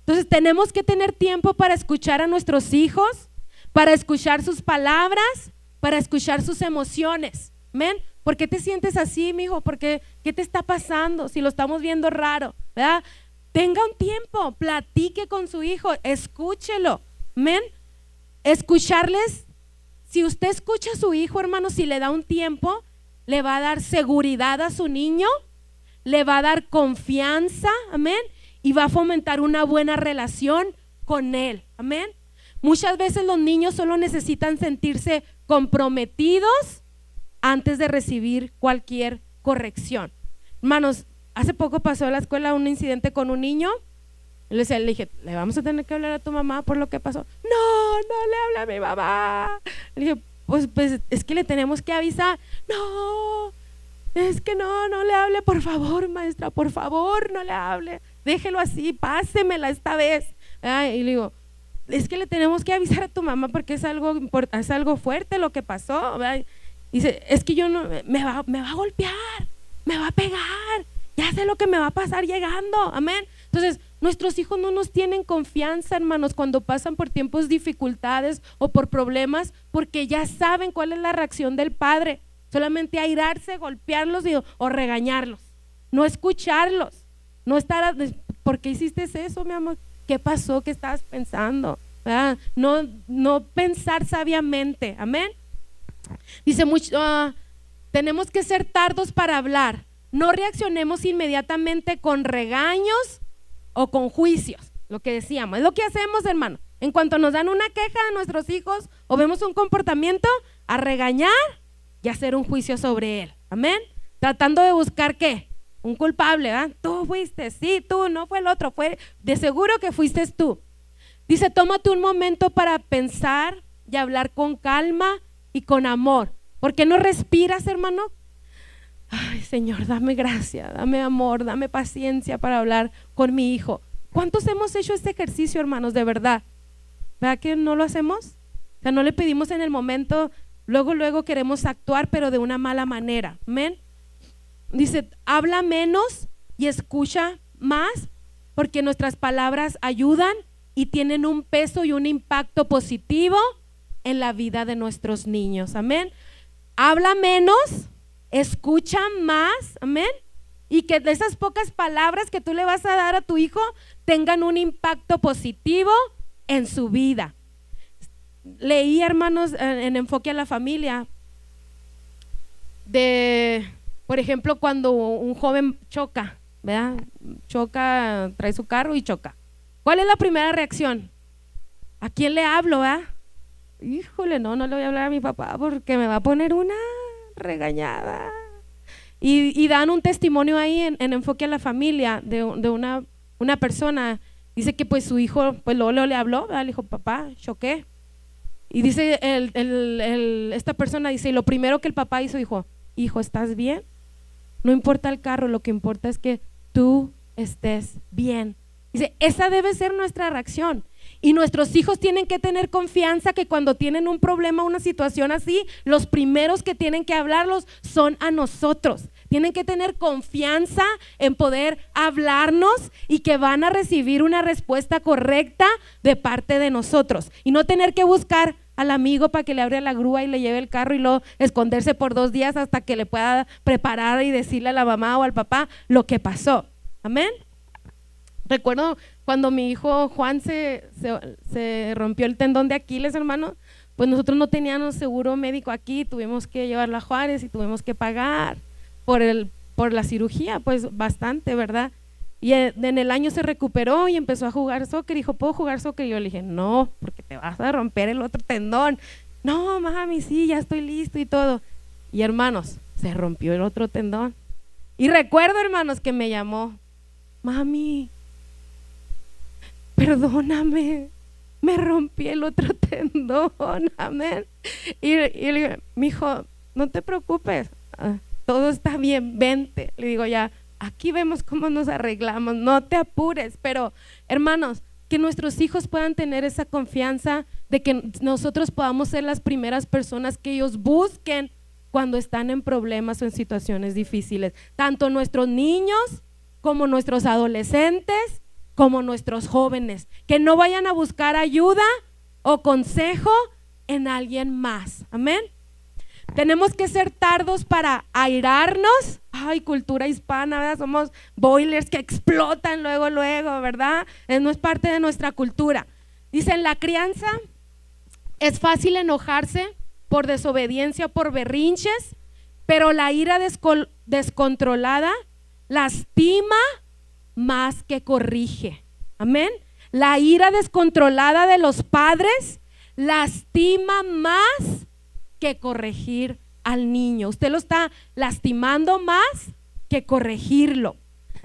Entonces tenemos que tener tiempo para escuchar a nuestros hijos, para escuchar sus palabras, para escuchar sus emociones, amén. ¿Por qué te sientes así, mijo? ¿Qué te está pasando? Si lo estamos viendo raro, ¿verdad? Tenga un tiempo, platique con su hijo, escúchelo, amén. Escucharles, si usted escucha a su hijo, hermano, si le da un tiempo, le va a dar seguridad a su niño, le va a dar confianza, amén, y va a fomentar una buena relación con él, amén. Muchas veces los niños solo necesitan sentirse comprometidos antes de recibir cualquier corrección. Hermanos, hace poco pasó en la escuela un incidente con un niño. Le dije, ¿le vamos a tener que hablar a tu mamá por lo que pasó? No le hable a mi mamá. Le dije, pues es que le tenemos que avisar. No, es que no le hable, por favor, maestra, por favor, no le hable. Déjelo así, pásemela esta vez. Y le digo, es que le tenemos que avisar a tu mamá porque es algo fuerte lo que pasó, ¿verdad? Dice, es que yo no, me va a golpear, me va a pegar, ya sé lo que me va a pasar llegando, amén. Entonces, nuestros hijos no nos tienen confianza, hermanos, cuando pasan por tiempos de dificultades o por problemas, porque ya saben cuál es la reacción del padre. Solamente airarse, golpearlos o regañarlos, no escucharlos, no estar, ¿por qué hiciste eso, mi amor? ¿Qué pasó? ¿Qué estabas pensando? ¿Verdad? No pensar sabiamente, amén. Dice tenemos que ser tardos para hablar, no reaccionemos inmediatamente con regaños o con juicios, lo que decíamos, es lo que hacemos, hermano. En cuanto nos dan una queja a nuestros hijos o vemos un comportamiento, a regañar y hacer un juicio sobre él, amén. Tratando de buscar ¿qué? Un culpable, ¿verdad? Tú fuiste, sí, tú, no fue el otro, fue de seguro que fuiste tú. Dice, tómate un momento para pensar y hablar con calma y con amor. ¿Por qué no respiras, hermano? Ay, Señor, dame gracia, dame amor, dame paciencia para hablar con mi hijo. ¿Cuántos hemos hecho este ejercicio, hermanos, de verdad? ¿Verdad que no lo hacemos? O sea, no le pedimos en el momento, luego queremos actuar, pero de una mala manera, amén. Dice, habla menos y escucha más, porque nuestras palabras ayudan y tienen un peso y un impacto positivo en la vida de nuestros niños, amén. Habla menos, escucha más, amén, y que de esas pocas palabras que tú le vas a dar a tu hijo tengan un impacto positivo en su vida. Leí, hermanos, en Enfoque a la Familia, por ejemplo, cuando un joven choca, ¿verdad? Choca, trae su carro y choca. ¿Cuál es la primera reacción? ¿A quién le hablo, verdad? Híjole, no le voy a hablar a mi papá porque me va a poner una regañada. Y dan un testimonio ahí en Enfoque a la Familia de una persona. Dice que pues su hijo, pues luego le habló, ¿verdad? Le dijo, papá, choqué. Y dice esta persona, dice, y lo primero que el papá dijo, hijo, ¿estás bien? No importa el carro, lo que importa es que tú estés bien. Dice, esa debe ser nuestra reacción. Y nuestros hijos tienen que tener confianza que cuando tienen un problema, una situación así, los primeros que tienen que hablarlos son a nosotros. Tienen que tener confianza en poder hablarnos y que van a recibir una respuesta correcta de parte de nosotros. Y no tener que buscar al amigo para que le abra la grúa y le lleve el carro y luego esconderse por 2 días hasta que le pueda preparar y decirle a la mamá o al papá lo que pasó. Amén. Recuerdo cuando mi hijo Juan se rompió el tendón de Aquiles, hermano, pues nosotros no teníamos seguro médico aquí, tuvimos que llevarlo a Juárez y tuvimos que pagar por la cirugía, pues bastante, ¿verdad? Y en el año se recuperó y empezó a jugar soccer. Dijo, ¿puedo jugar soccer? Y yo le dije, no, porque te vas a romper el otro tendón. No, mami, sí, ya estoy listo y todo. Y hermanos, se rompió el otro tendón. Y recuerdo, hermanos, que me llamó, mami, perdóname, me rompí el otro tendón, amén. Y le digo, mijo, no te preocupes, todo está bien, vente. Le digo, ya, aquí vemos cómo nos arreglamos, no te apures. Pero hermanos, que nuestros hijos puedan tener esa confianza de que nosotros podamos ser las primeras personas que ellos busquen cuando están en problemas o en situaciones difíciles, tanto nuestros niños como nuestros adolescentes, como nuestros jóvenes, que no vayan a buscar ayuda o consejo en alguien más, amén. Tenemos que ser tardos para airarnos. Ay, cultura hispana, ¿verdad? Somos boilers que explotan luego, ¿verdad? No es parte de nuestra cultura. Dice, en la crianza es fácil enojarse por desobediencia o por berrinches, pero la ira descontrolada lastima más que corrige, amén. La ira descontrolada de los padres lastima más que corregir al niño. Usted lo está lastimando más que corregirlo.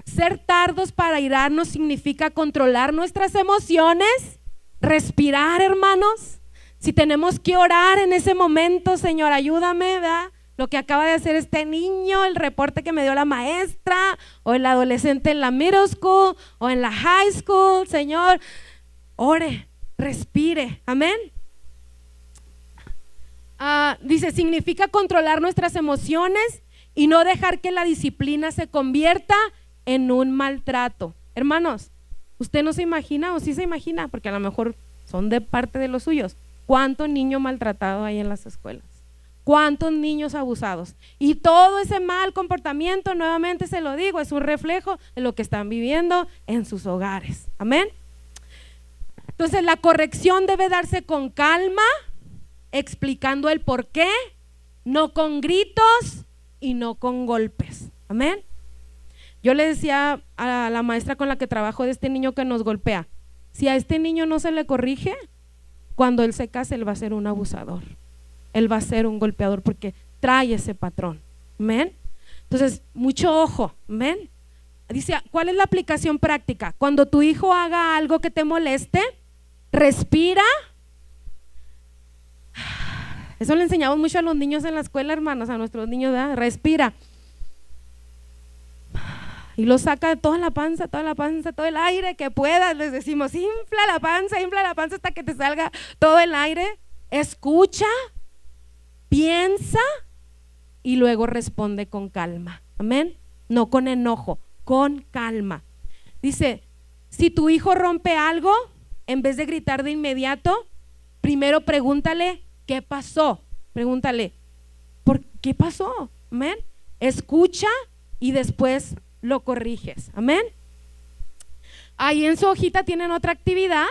Ser tardos para airarnos significa controlar nuestras emociones, respirar, hermanos. Si tenemos que orar en ese momento, Señor, ayúdame, ¿verdad? Lo que acaba de hacer este niño, el reporte que me dio la maestra, o el adolescente en la middle school, o en la high school, Señor, ore, respire, amén. Dice, significa controlar nuestras emociones y no dejar que la disciplina se convierta en un maltrato. Hermanos, usted no se imagina, o sí se imagina, porque a lo mejor son de parte de los suyos, cuánto niño maltratado hay en las escuelas, cuántos niños abusados, y todo ese mal comportamiento, nuevamente se lo digo, es un reflejo de lo que están viviendo en sus hogares. Amén. Entonces la corrección debe darse con calma, explicando el por qué, no con gritos y no con golpes. Amén. Yo le decía a la maestra con la que trabajo de este niño que nos golpea, si a este niño no se le corrige, cuando él se case, él va a ser un abusador, él va a ser un golpeador porque trae ese patrón. Amén. Entonces, mucho ojo. Amén. Dice, ¿cuál es la aplicación práctica? Cuando tu hijo haga algo que te moleste, respira. Eso le enseñamos mucho a los niños en la escuela, hermanos, a nuestros niños, ¿verdad? Respira. Y lo saca de toda la panza, todo el aire que puedas. Les decimos, infla la panza hasta que te salga todo el aire. Escucha, piensa y luego responde con calma. Amén. No con enojo, con calma. Dice, si tu hijo rompe algo, en vez de gritar de inmediato, primero pregúntale ¿qué pasó? Pregúntale, ¿por qué pasó? Amén. Escucha y después lo corriges. Amén. Ahí en su hojita tienen otra actividad.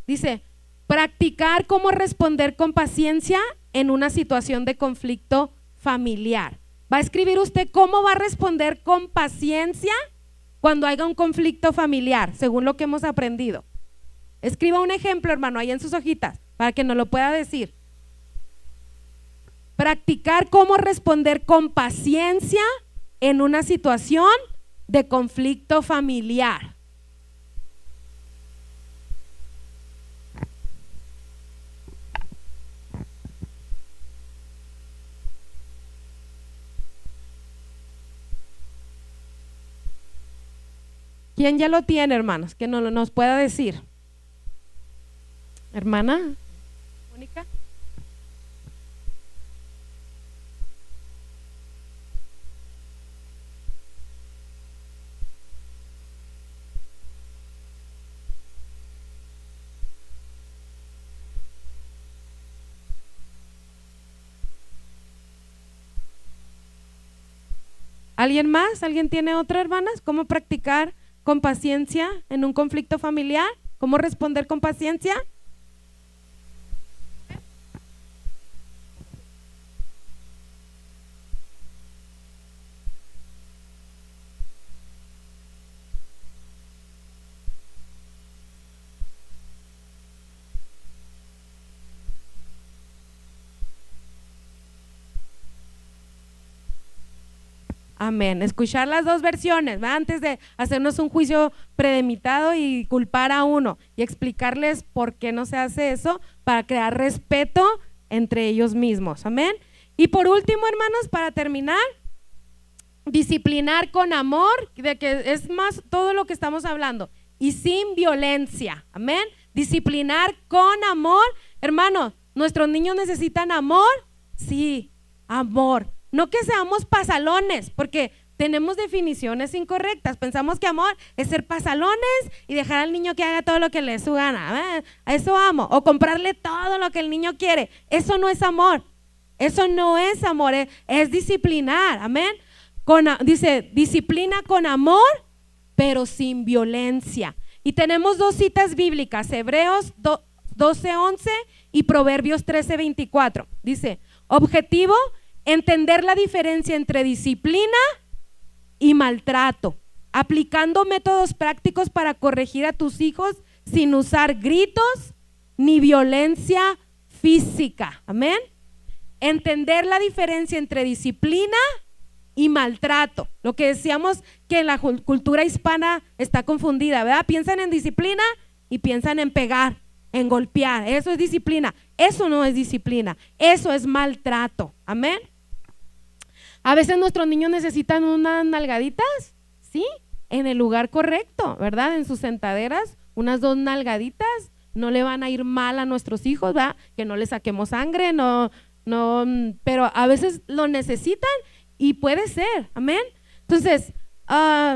Dice, practicar cómo responder con paciencia en una situación de conflicto familiar. Va a escribir usted cómo va a responder con paciencia cuando haya un conflicto familiar, según lo que hemos aprendido. Escriba un ejemplo, hermano, ahí en sus hojitas, para que nos lo pueda decir. Practicar cómo responder con paciencia en una situación de conflicto familiar. ¿Quién ya lo tiene, hermanos? Que nos pueda decir. Hermana Mónica. ¿Alguien más? ¿Alguien tiene otra, hermanas? ¿Cómo practicar con paciencia en un conflicto familiar? ¿Cómo responder con paciencia? Amén. Escuchar las dos versiones, ¿verdad? Antes de hacernos un juicio premeditado y culpar a uno, y explicarles por qué no se hace eso, para crear respeto entre ellos mismos. Amén. Y por último, hermanos, para terminar, disciplinar con amor, de que es más todo lo que estamos hablando, y sin violencia. Amén. Disciplinar con amor. Hermanos, ¿nuestros niños necesitan amor? Sí, amor. No que seamos pasalones, porque tenemos definiciones incorrectas. Pensamos que amor es ser pasalones y dejar al niño que haga todo lo que le dé su gana. A eso amo. O comprarle todo lo que el niño quiere. Eso no es amor. Eso no es amor, es disciplinar. Amén. Dice, disciplina con amor, pero sin violencia. Y tenemos dos citas bíblicas, Hebreos 12:11 y Proverbios 13:24. Dice, objetivo, entender la diferencia entre disciplina y maltrato, aplicando métodos prácticos para corregir a tus hijos sin usar gritos ni violencia física. Amén. Entender la diferencia entre disciplina y maltrato. Lo que decíamos que la cultura hispana está confundida, ¿verdad? Piensan en disciplina y piensan en pegar, en golpear. Eso es disciplina. Eso no es disciplina. Eso es maltrato. Amén. A veces nuestros niños necesitan unas nalgaditas, ¿sí? En el lugar correcto, ¿verdad? En sus sentaderas, unas 2 nalgaditas, no le van a ir mal a nuestros hijos, ¿verdad? Que no les saquemos sangre, pero a veces lo necesitan y puede ser, amén. Entonces,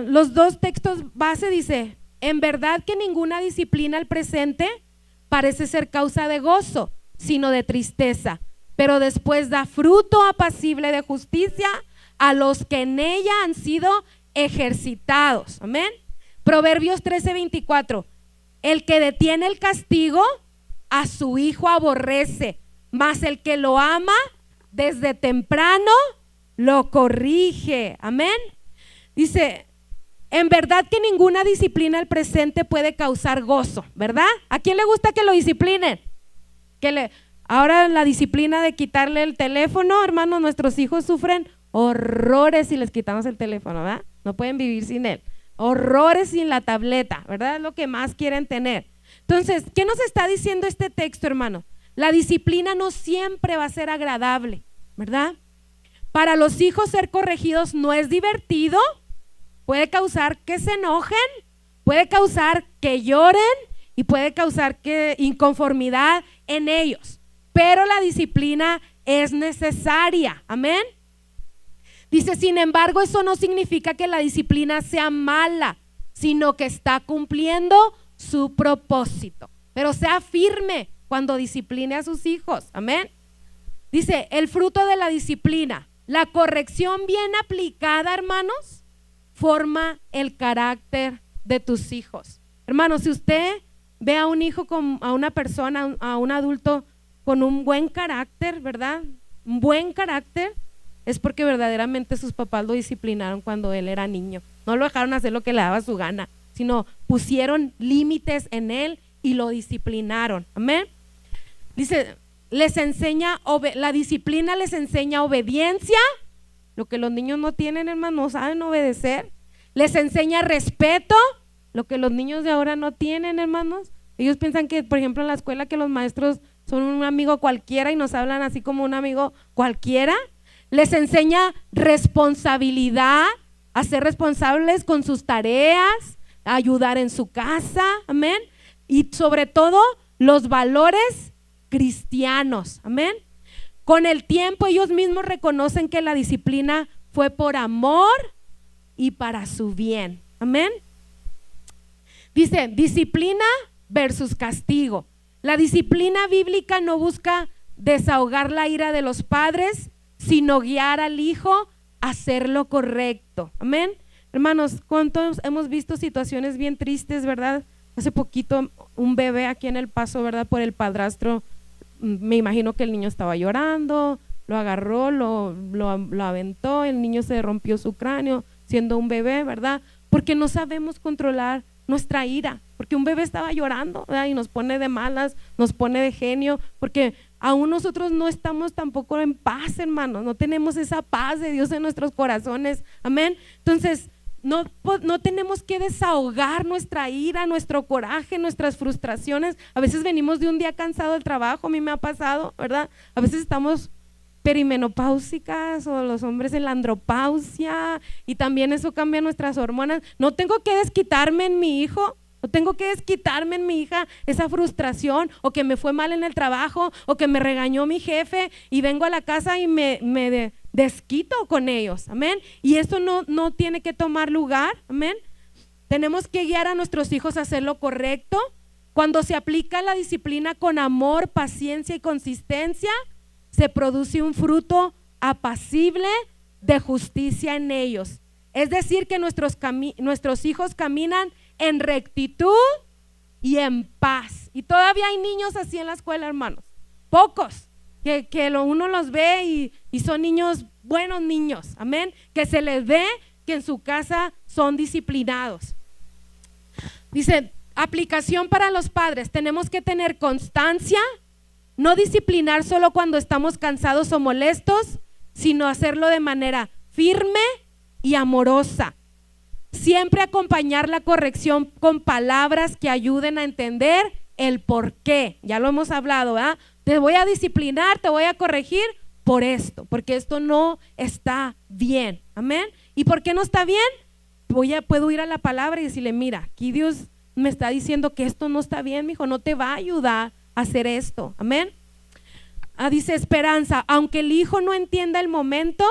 los dos textos base dice, en verdad que ninguna disciplina al presente parece ser causa de gozo, sino de tristeza, pero después da fruto apacible de justicia a los que en ella han sido ejercitados. Amén. Proverbios 13:24, el que detiene el castigo a su hijo aborrece, mas el que lo ama desde temprano lo corrige. Amén. Dice, en verdad que ninguna disciplina al presente puede causar gozo, ¿verdad? ¿A quién le gusta que lo disciplinen? Ahora la disciplina de quitarle el teléfono, hermanos, nuestros hijos sufren horrores si les quitamos el teléfono, ¿verdad? No pueden vivir sin él. Horrores sin la tableta, ¿verdad? Es lo que más quieren tener. Entonces, ¿qué nos está diciendo este texto, hermano? La disciplina no siempre va a ser agradable, ¿verdad? Para los hijos ser corregidos no es divertido, puede causar que se enojen, puede causar que lloren y puede causar inconformidad en ellos, pero la disciplina es necesaria. Amén. Dice, sin embargo, eso no significa que la disciplina sea mala, sino que está cumpliendo su propósito. Pero sea firme cuando discipline a sus hijos. Amén. Dice, el fruto de la disciplina, la corrección bien aplicada, hermanos, forma el carácter de tus hijos. Hermanos, si usted ve a un hijo, a una persona, a un adulto con un buen carácter, ¿verdad? Un buen carácter, es porque verdaderamente sus papás lo disciplinaron cuando él era niño. No lo dejaron hacer lo que le daba su gana, sino pusieron límites en él y lo disciplinaron. Amén. Dice, la disciplina les enseña obediencia, lo que los niños no tienen, hermano, no saben obedecer. Les enseña respeto, lo que los niños de ahora no tienen, hermanos. Ellos piensan que, por ejemplo, en la escuela, que los maestros son un amigo cualquiera y nos hablan así como un amigo cualquiera. Les enseña responsabilidad, a ser responsables con sus tareas, a ayudar en su casa, amén. Y sobre todo, los valores cristianos, amén. Con el tiempo ellos mismos reconocen que la disciplina fue por amor y para su bien, amén. Dice, disciplina versus castigo. La disciplina bíblica no busca desahogar la ira de los padres, sino guiar al hijo a hacer lo correcto, amén. Hermanos, ¿cuántos hemos visto situaciones bien tristes, verdad? Hace poquito un bebé aquí en El Paso, verdad, por el padrastro, me imagino que el niño estaba llorando, lo agarró, lo aventó, el niño se rompió su cráneo siendo un bebé, ¿verdad? Porque no sabemos controlar nuestra ira, porque un bebé estaba llorando, ¿verdad? Y nos pone de malas, nos pone de genio, porque aún nosotros no estamos tampoco en paz, hermanos, no tenemos esa paz de Dios en nuestros corazones, amén. Entonces, no tenemos que desahogar nuestra ira, nuestro coraje, nuestras frustraciones. A veces venimos de un día cansado del trabajo, a mí me ha pasado, ¿verdad? A veces estamos perimenopáusicas o los hombres en la andropausia y también eso cambia nuestras hormonas. No tengo que desquitarme en mi hijo, no tengo que desquitarme en mi hija esa frustración, o que me fue mal en el trabajo, o que me regañó mi jefe y vengo a la casa y me desquito con ellos, amén. Y eso no tiene que tomar lugar, amén. Tenemos que guiar a nuestros hijos a hacer lo correcto. Cuando se aplica la disciplina con amor, paciencia y consistencia, se produce un fruto apacible de justicia en ellos. Es decir, que nuestros hijos caminan en rectitud y en paz. Y todavía hay niños así en la escuela, hermanos, pocos, que uno los ve y son niños, buenos niños, amén, que se les ve que en su casa son disciplinados. Dice, aplicación para los padres, tenemos que tener constancia, no disciplinar solo cuando estamos cansados o molestos, sino hacerlo de manera firme y amorosa. Siempre acompañar la corrección con palabras que ayuden a entender el por qué. Ya lo hemos hablado, ¿verdad? Te voy a disciplinar, te voy a corregir por esto, porque esto no está bien, amén. ¿Y por qué no está bien? Puedo ir a la palabra y decirle, mira, aquí Dios me está diciendo que esto no está bien, mijo, no te va a ayudar a hacer esto, amén. Dice Esperanza, aunque el hijo no entienda el momento,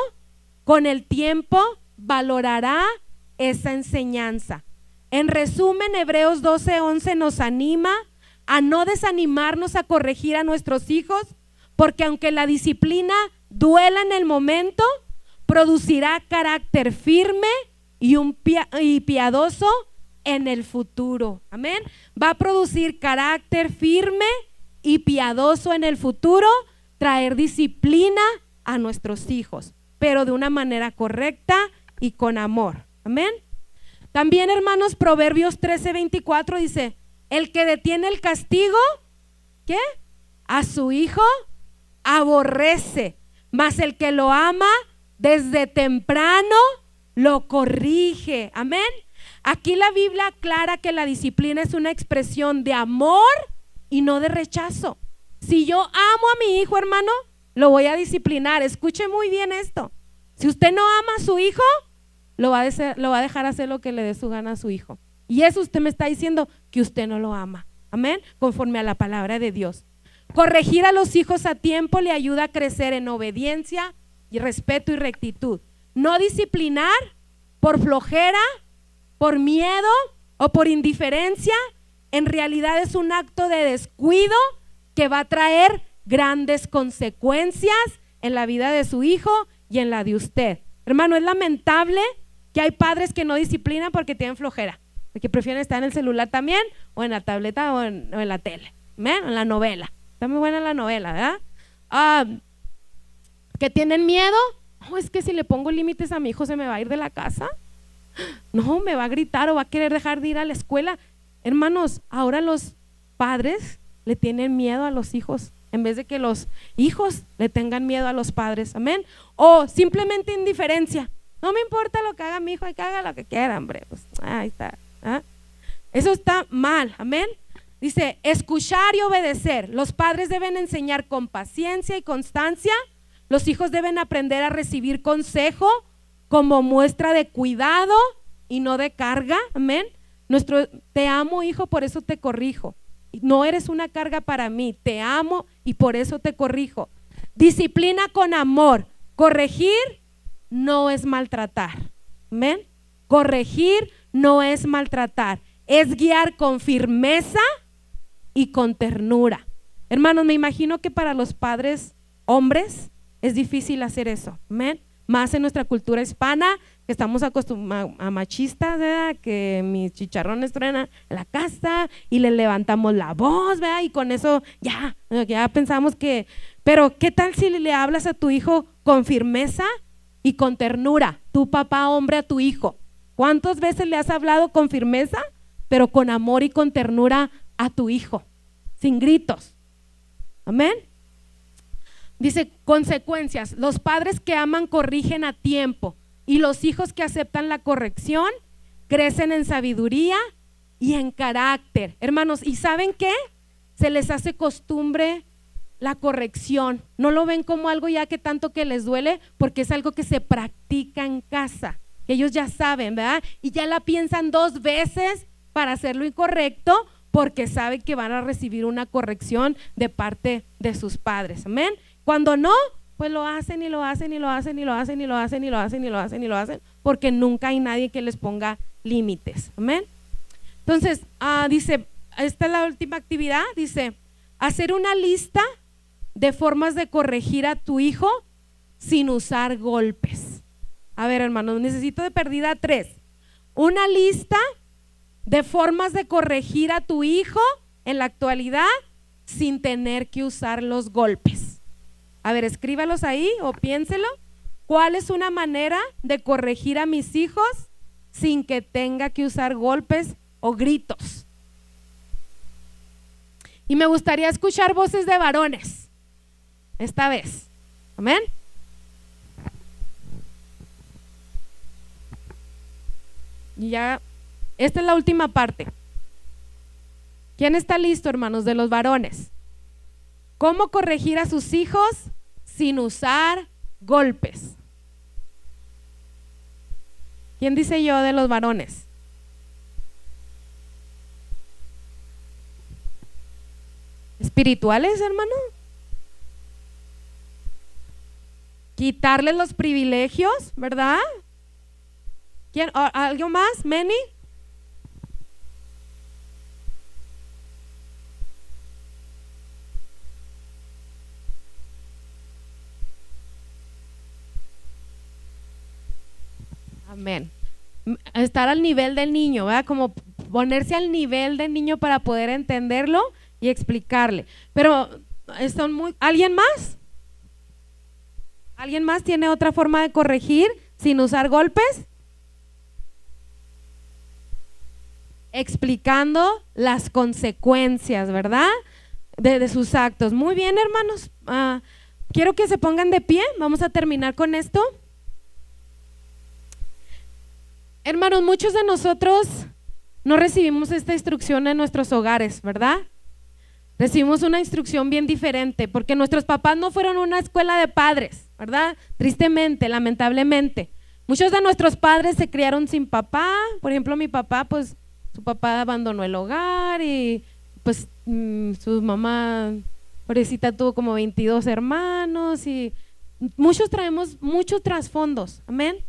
con el tiempo valorará esa enseñanza. En resumen, Hebreos 12:11 nos anima a no desanimarnos a corregir a nuestros hijos, porque aunque la disciplina duela en el momento, producirá carácter firme y piadoso en el futuro. Amén. Va a producir carácter firme y piadoso en el futuro, traer disciplina a nuestros hijos, pero de una manera correcta y con amor. Amén. También, hermanos, Proverbios 13:24 dice: el que detiene el castigo, ¿qué? A su hijo aborrece, mas el que lo ama desde temprano lo corrige. Amén. Aquí la Biblia aclara que la disciplina es una expresión de amor y no de rechazo. Si yo amo a mi hijo, hermano, lo voy a disciplinar. Escuche muy bien esto. Si usted no ama a su hijo, lo va a dejar hacer lo que le dé su gana a su hijo. Y eso usted me está diciendo que usted no lo ama. Amén. Conforme a la palabra de Dios. Corregir a los hijos a tiempo le ayuda a crecer en obediencia y respeto y rectitud. No disciplinar por flojera, por miedo o por indiferencia, en realidad es un acto de descuido que va a traer grandes consecuencias en la vida de su hijo y en la de usted. Hermano, es lamentable que hay padres que no disciplinan porque tienen flojera, porque prefieren estar en el celular también, o en la tableta, o en la tele, ¿ven? O en la novela. Está muy buena la novela, ¿verdad? Que tienen miedo. Oh, es que si le pongo límites a mi hijo se me va a ir de la casa. No, me va a gritar o va a querer dejar de ir a la escuela. Hermanos, ahora los padres le tienen miedo a los hijos en vez de que los hijos le tengan miedo a los padres. Amén. O simplemente indiferencia. No me importa lo que haga mi hijo, hay que haga lo que quiera, hombre. Pues, ahí está. Eso está mal. Amén. Dice, escuchar y obedecer. Los padres deben enseñar con paciencia y constancia. Los hijos deben aprender a recibir consejo como muestra de cuidado y no de carga. Amén. Te amo, hijo, por eso te corrijo. No eres una carga para mí, te amo y por eso te corrijo. Disciplina con amor. Corregir no es maltratar. Amén. Corregir no es maltratar, es guiar con firmeza y con ternura. Hermanos, me imagino que para los padres hombres es difícil hacer eso. Amén. Más en nuestra cultura hispana, que estamos acostumbrados a machistas, ¿verdad? Que mis chicharrones truenan en la casa y le levantamos la voz, ¿verdad? Y con eso ya pensamos que… Pero ¿qué tal si le hablas a tu hijo con firmeza y con ternura? Tu papá hombre a tu hijo. ¿Cuántas veces le has hablado con firmeza, pero con amor y con ternura a tu hijo? Sin gritos. Amén. Dice, consecuencias. Los padres que aman corrigen a tiempo, y los hijos que aceptan la corrección crecen en sabiduría y en carácter. Hermanos, ¿y saben qué? Se les hace costumbre la corrección. No lo ven como algo ya que tanto que les duele, porque es algo que se practica en casa. Ellos ya saben, ¿verdad? Y ya la piensan 2 veces para hacer lo incorrecto, porque saben que van a recibir una corrección de parte de sus padres. Amén. Cuando no, pues lo hacen y lo hacen y lo hacen y lo hacen y lo hacen y lo hacen y lo hacen y lo hacen, porque nunca hay nadie que les ponga límites. Amén. Entonces, dice, esta es la última actividad, dice, hacer una lista de formas de corregir a tu hijo sin usar golpes. A ver, hermanos, necesito de perdida 3. Una lista de formas de corregir a tu hijo en la actualidad sin tener que usar los golpes. A ver, escríbalos ahí o piénselo. ¿Cuál es una manera de corregir a mis hijos sin que tenga que usar golpes o gritos? Y me gustaría escuchar voces de varones esta vez. Amén. Y ya, esta es la última parte. ¿Quién está listo, hermanos, de los varones? ¿Cómo corregir a sus hijos sin usar golpes? ¿Quién dice yo de los varones? ¿Espirituales, hermano? Quitarles los privilegios, ¿verdad? ¿Quién? ¿Algo más? ¿Many? Amén. Estar al nivel del niño, ¿verdad? Como ponerse al nivel del niño para poder entenderlo y explicarle. Pero están ¿alguien más? ¿Alguien más tiene otra forma de corregir sin usar golpes? Explicando las consecuencias, ¿verdad? De sus actos. Muy bien, hermanos. Quiero que se pongan de pie. Vamos a terminar con esto. Hermanos, muchos de nosotros no recibimos esta instrucción en nuestros hogares, ¿verdad? Recibimos una instrucción bien diferente, porque nuestros papás no fueron una escuela de padres, ¿verdad? Tristemente, lamentablemente. Muchos de nuestros padres se criaron sin papá. Por ejemplo, mi papá, pues su papá abandonó el hogar y pues su mamá, pobrecita, tuvo como 22 hermanos y muchos traemos muchos trasfondos, amén.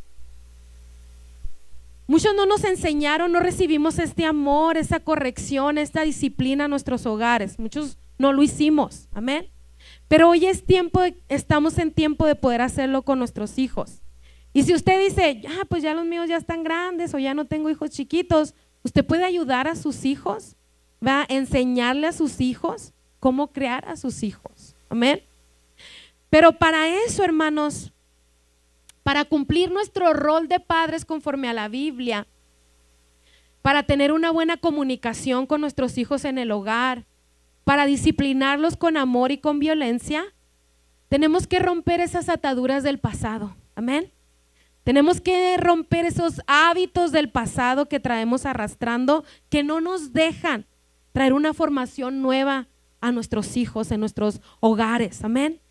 Muchos no nos enseñaron, no recibimos este amor, esa corrección, esta disciplina en nuestros hogares. Muchos no lo hicimos, amén. Pero hoy es tiempo, estamos en tiempo de poder hacerlo con nuestros hijos. Y si usted dice, pues ya los míos ya están grandes o ya no tengo hijos chiquitos, usted puede ayudar a sus hijos, va a enseñarle a sus hijos cómo crear a sus hijos, amén. Pero para eso, hermanos, para cumplir nuestro rol de padres conforme a la Biblia, para tener una buena comunicación con nuestros hijos en el hogar, para disciplinarlos con amor y con violencia, tenemos que romper esas ataduras del pasado, amén. Tenemos que romper esos hábitos del pasado que traemos arrastrando, que no nos dejan traer una formación nueva a nuestros hijos en nuestros hogares, amén.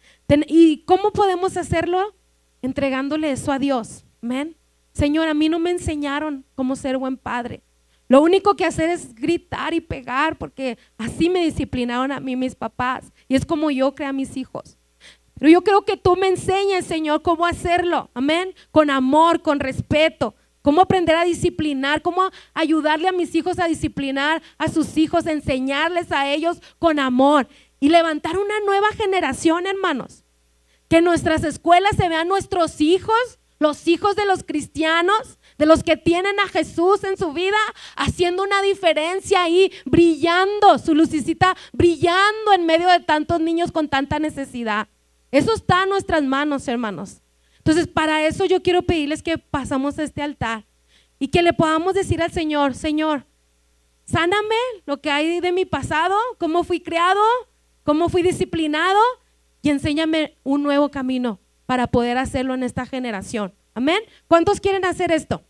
¿Y cómo podemos hacerlo? Entregándole eso a Dios, amén. Señor, a mí no me enseñaron cómo ser buen padre. Lo único que hacer es gritar y pegar, porque así me disciplinaron a mí mis papás y es como yo creé a mis hijos. Pero yo creo que tú me enseñes, Señor, cómo hacerlo, amén, con amor, con respeto, cómo aprender a disciplinar, cómo ayudarle a mis hijos a disciplinar a sus hijos, enseñarles a ellos con amor y levantar una nueva generación, hermanos. Que en nuestras escuelas se vean nuestros hijos, los hijos de los cristianos, de los que tienen a Jesús en su vida, haciendo una diferencia ahí, brillando, su lucecita brillando en medio de tantos niños con tanta necesidad. Eso está en nuestras manos, hermanos. Entonces, para eso yo quiero pedirles que pasamos a este altar y que le podamos decir al Señor, Señor, sáname lo que hay de mi pasado, cómo fui criado, cómo fui disciplinado, y enséñame un nuevo camino para poder hacerlo en esta generación. Amén. ¿Cuántos quieren hacer esto?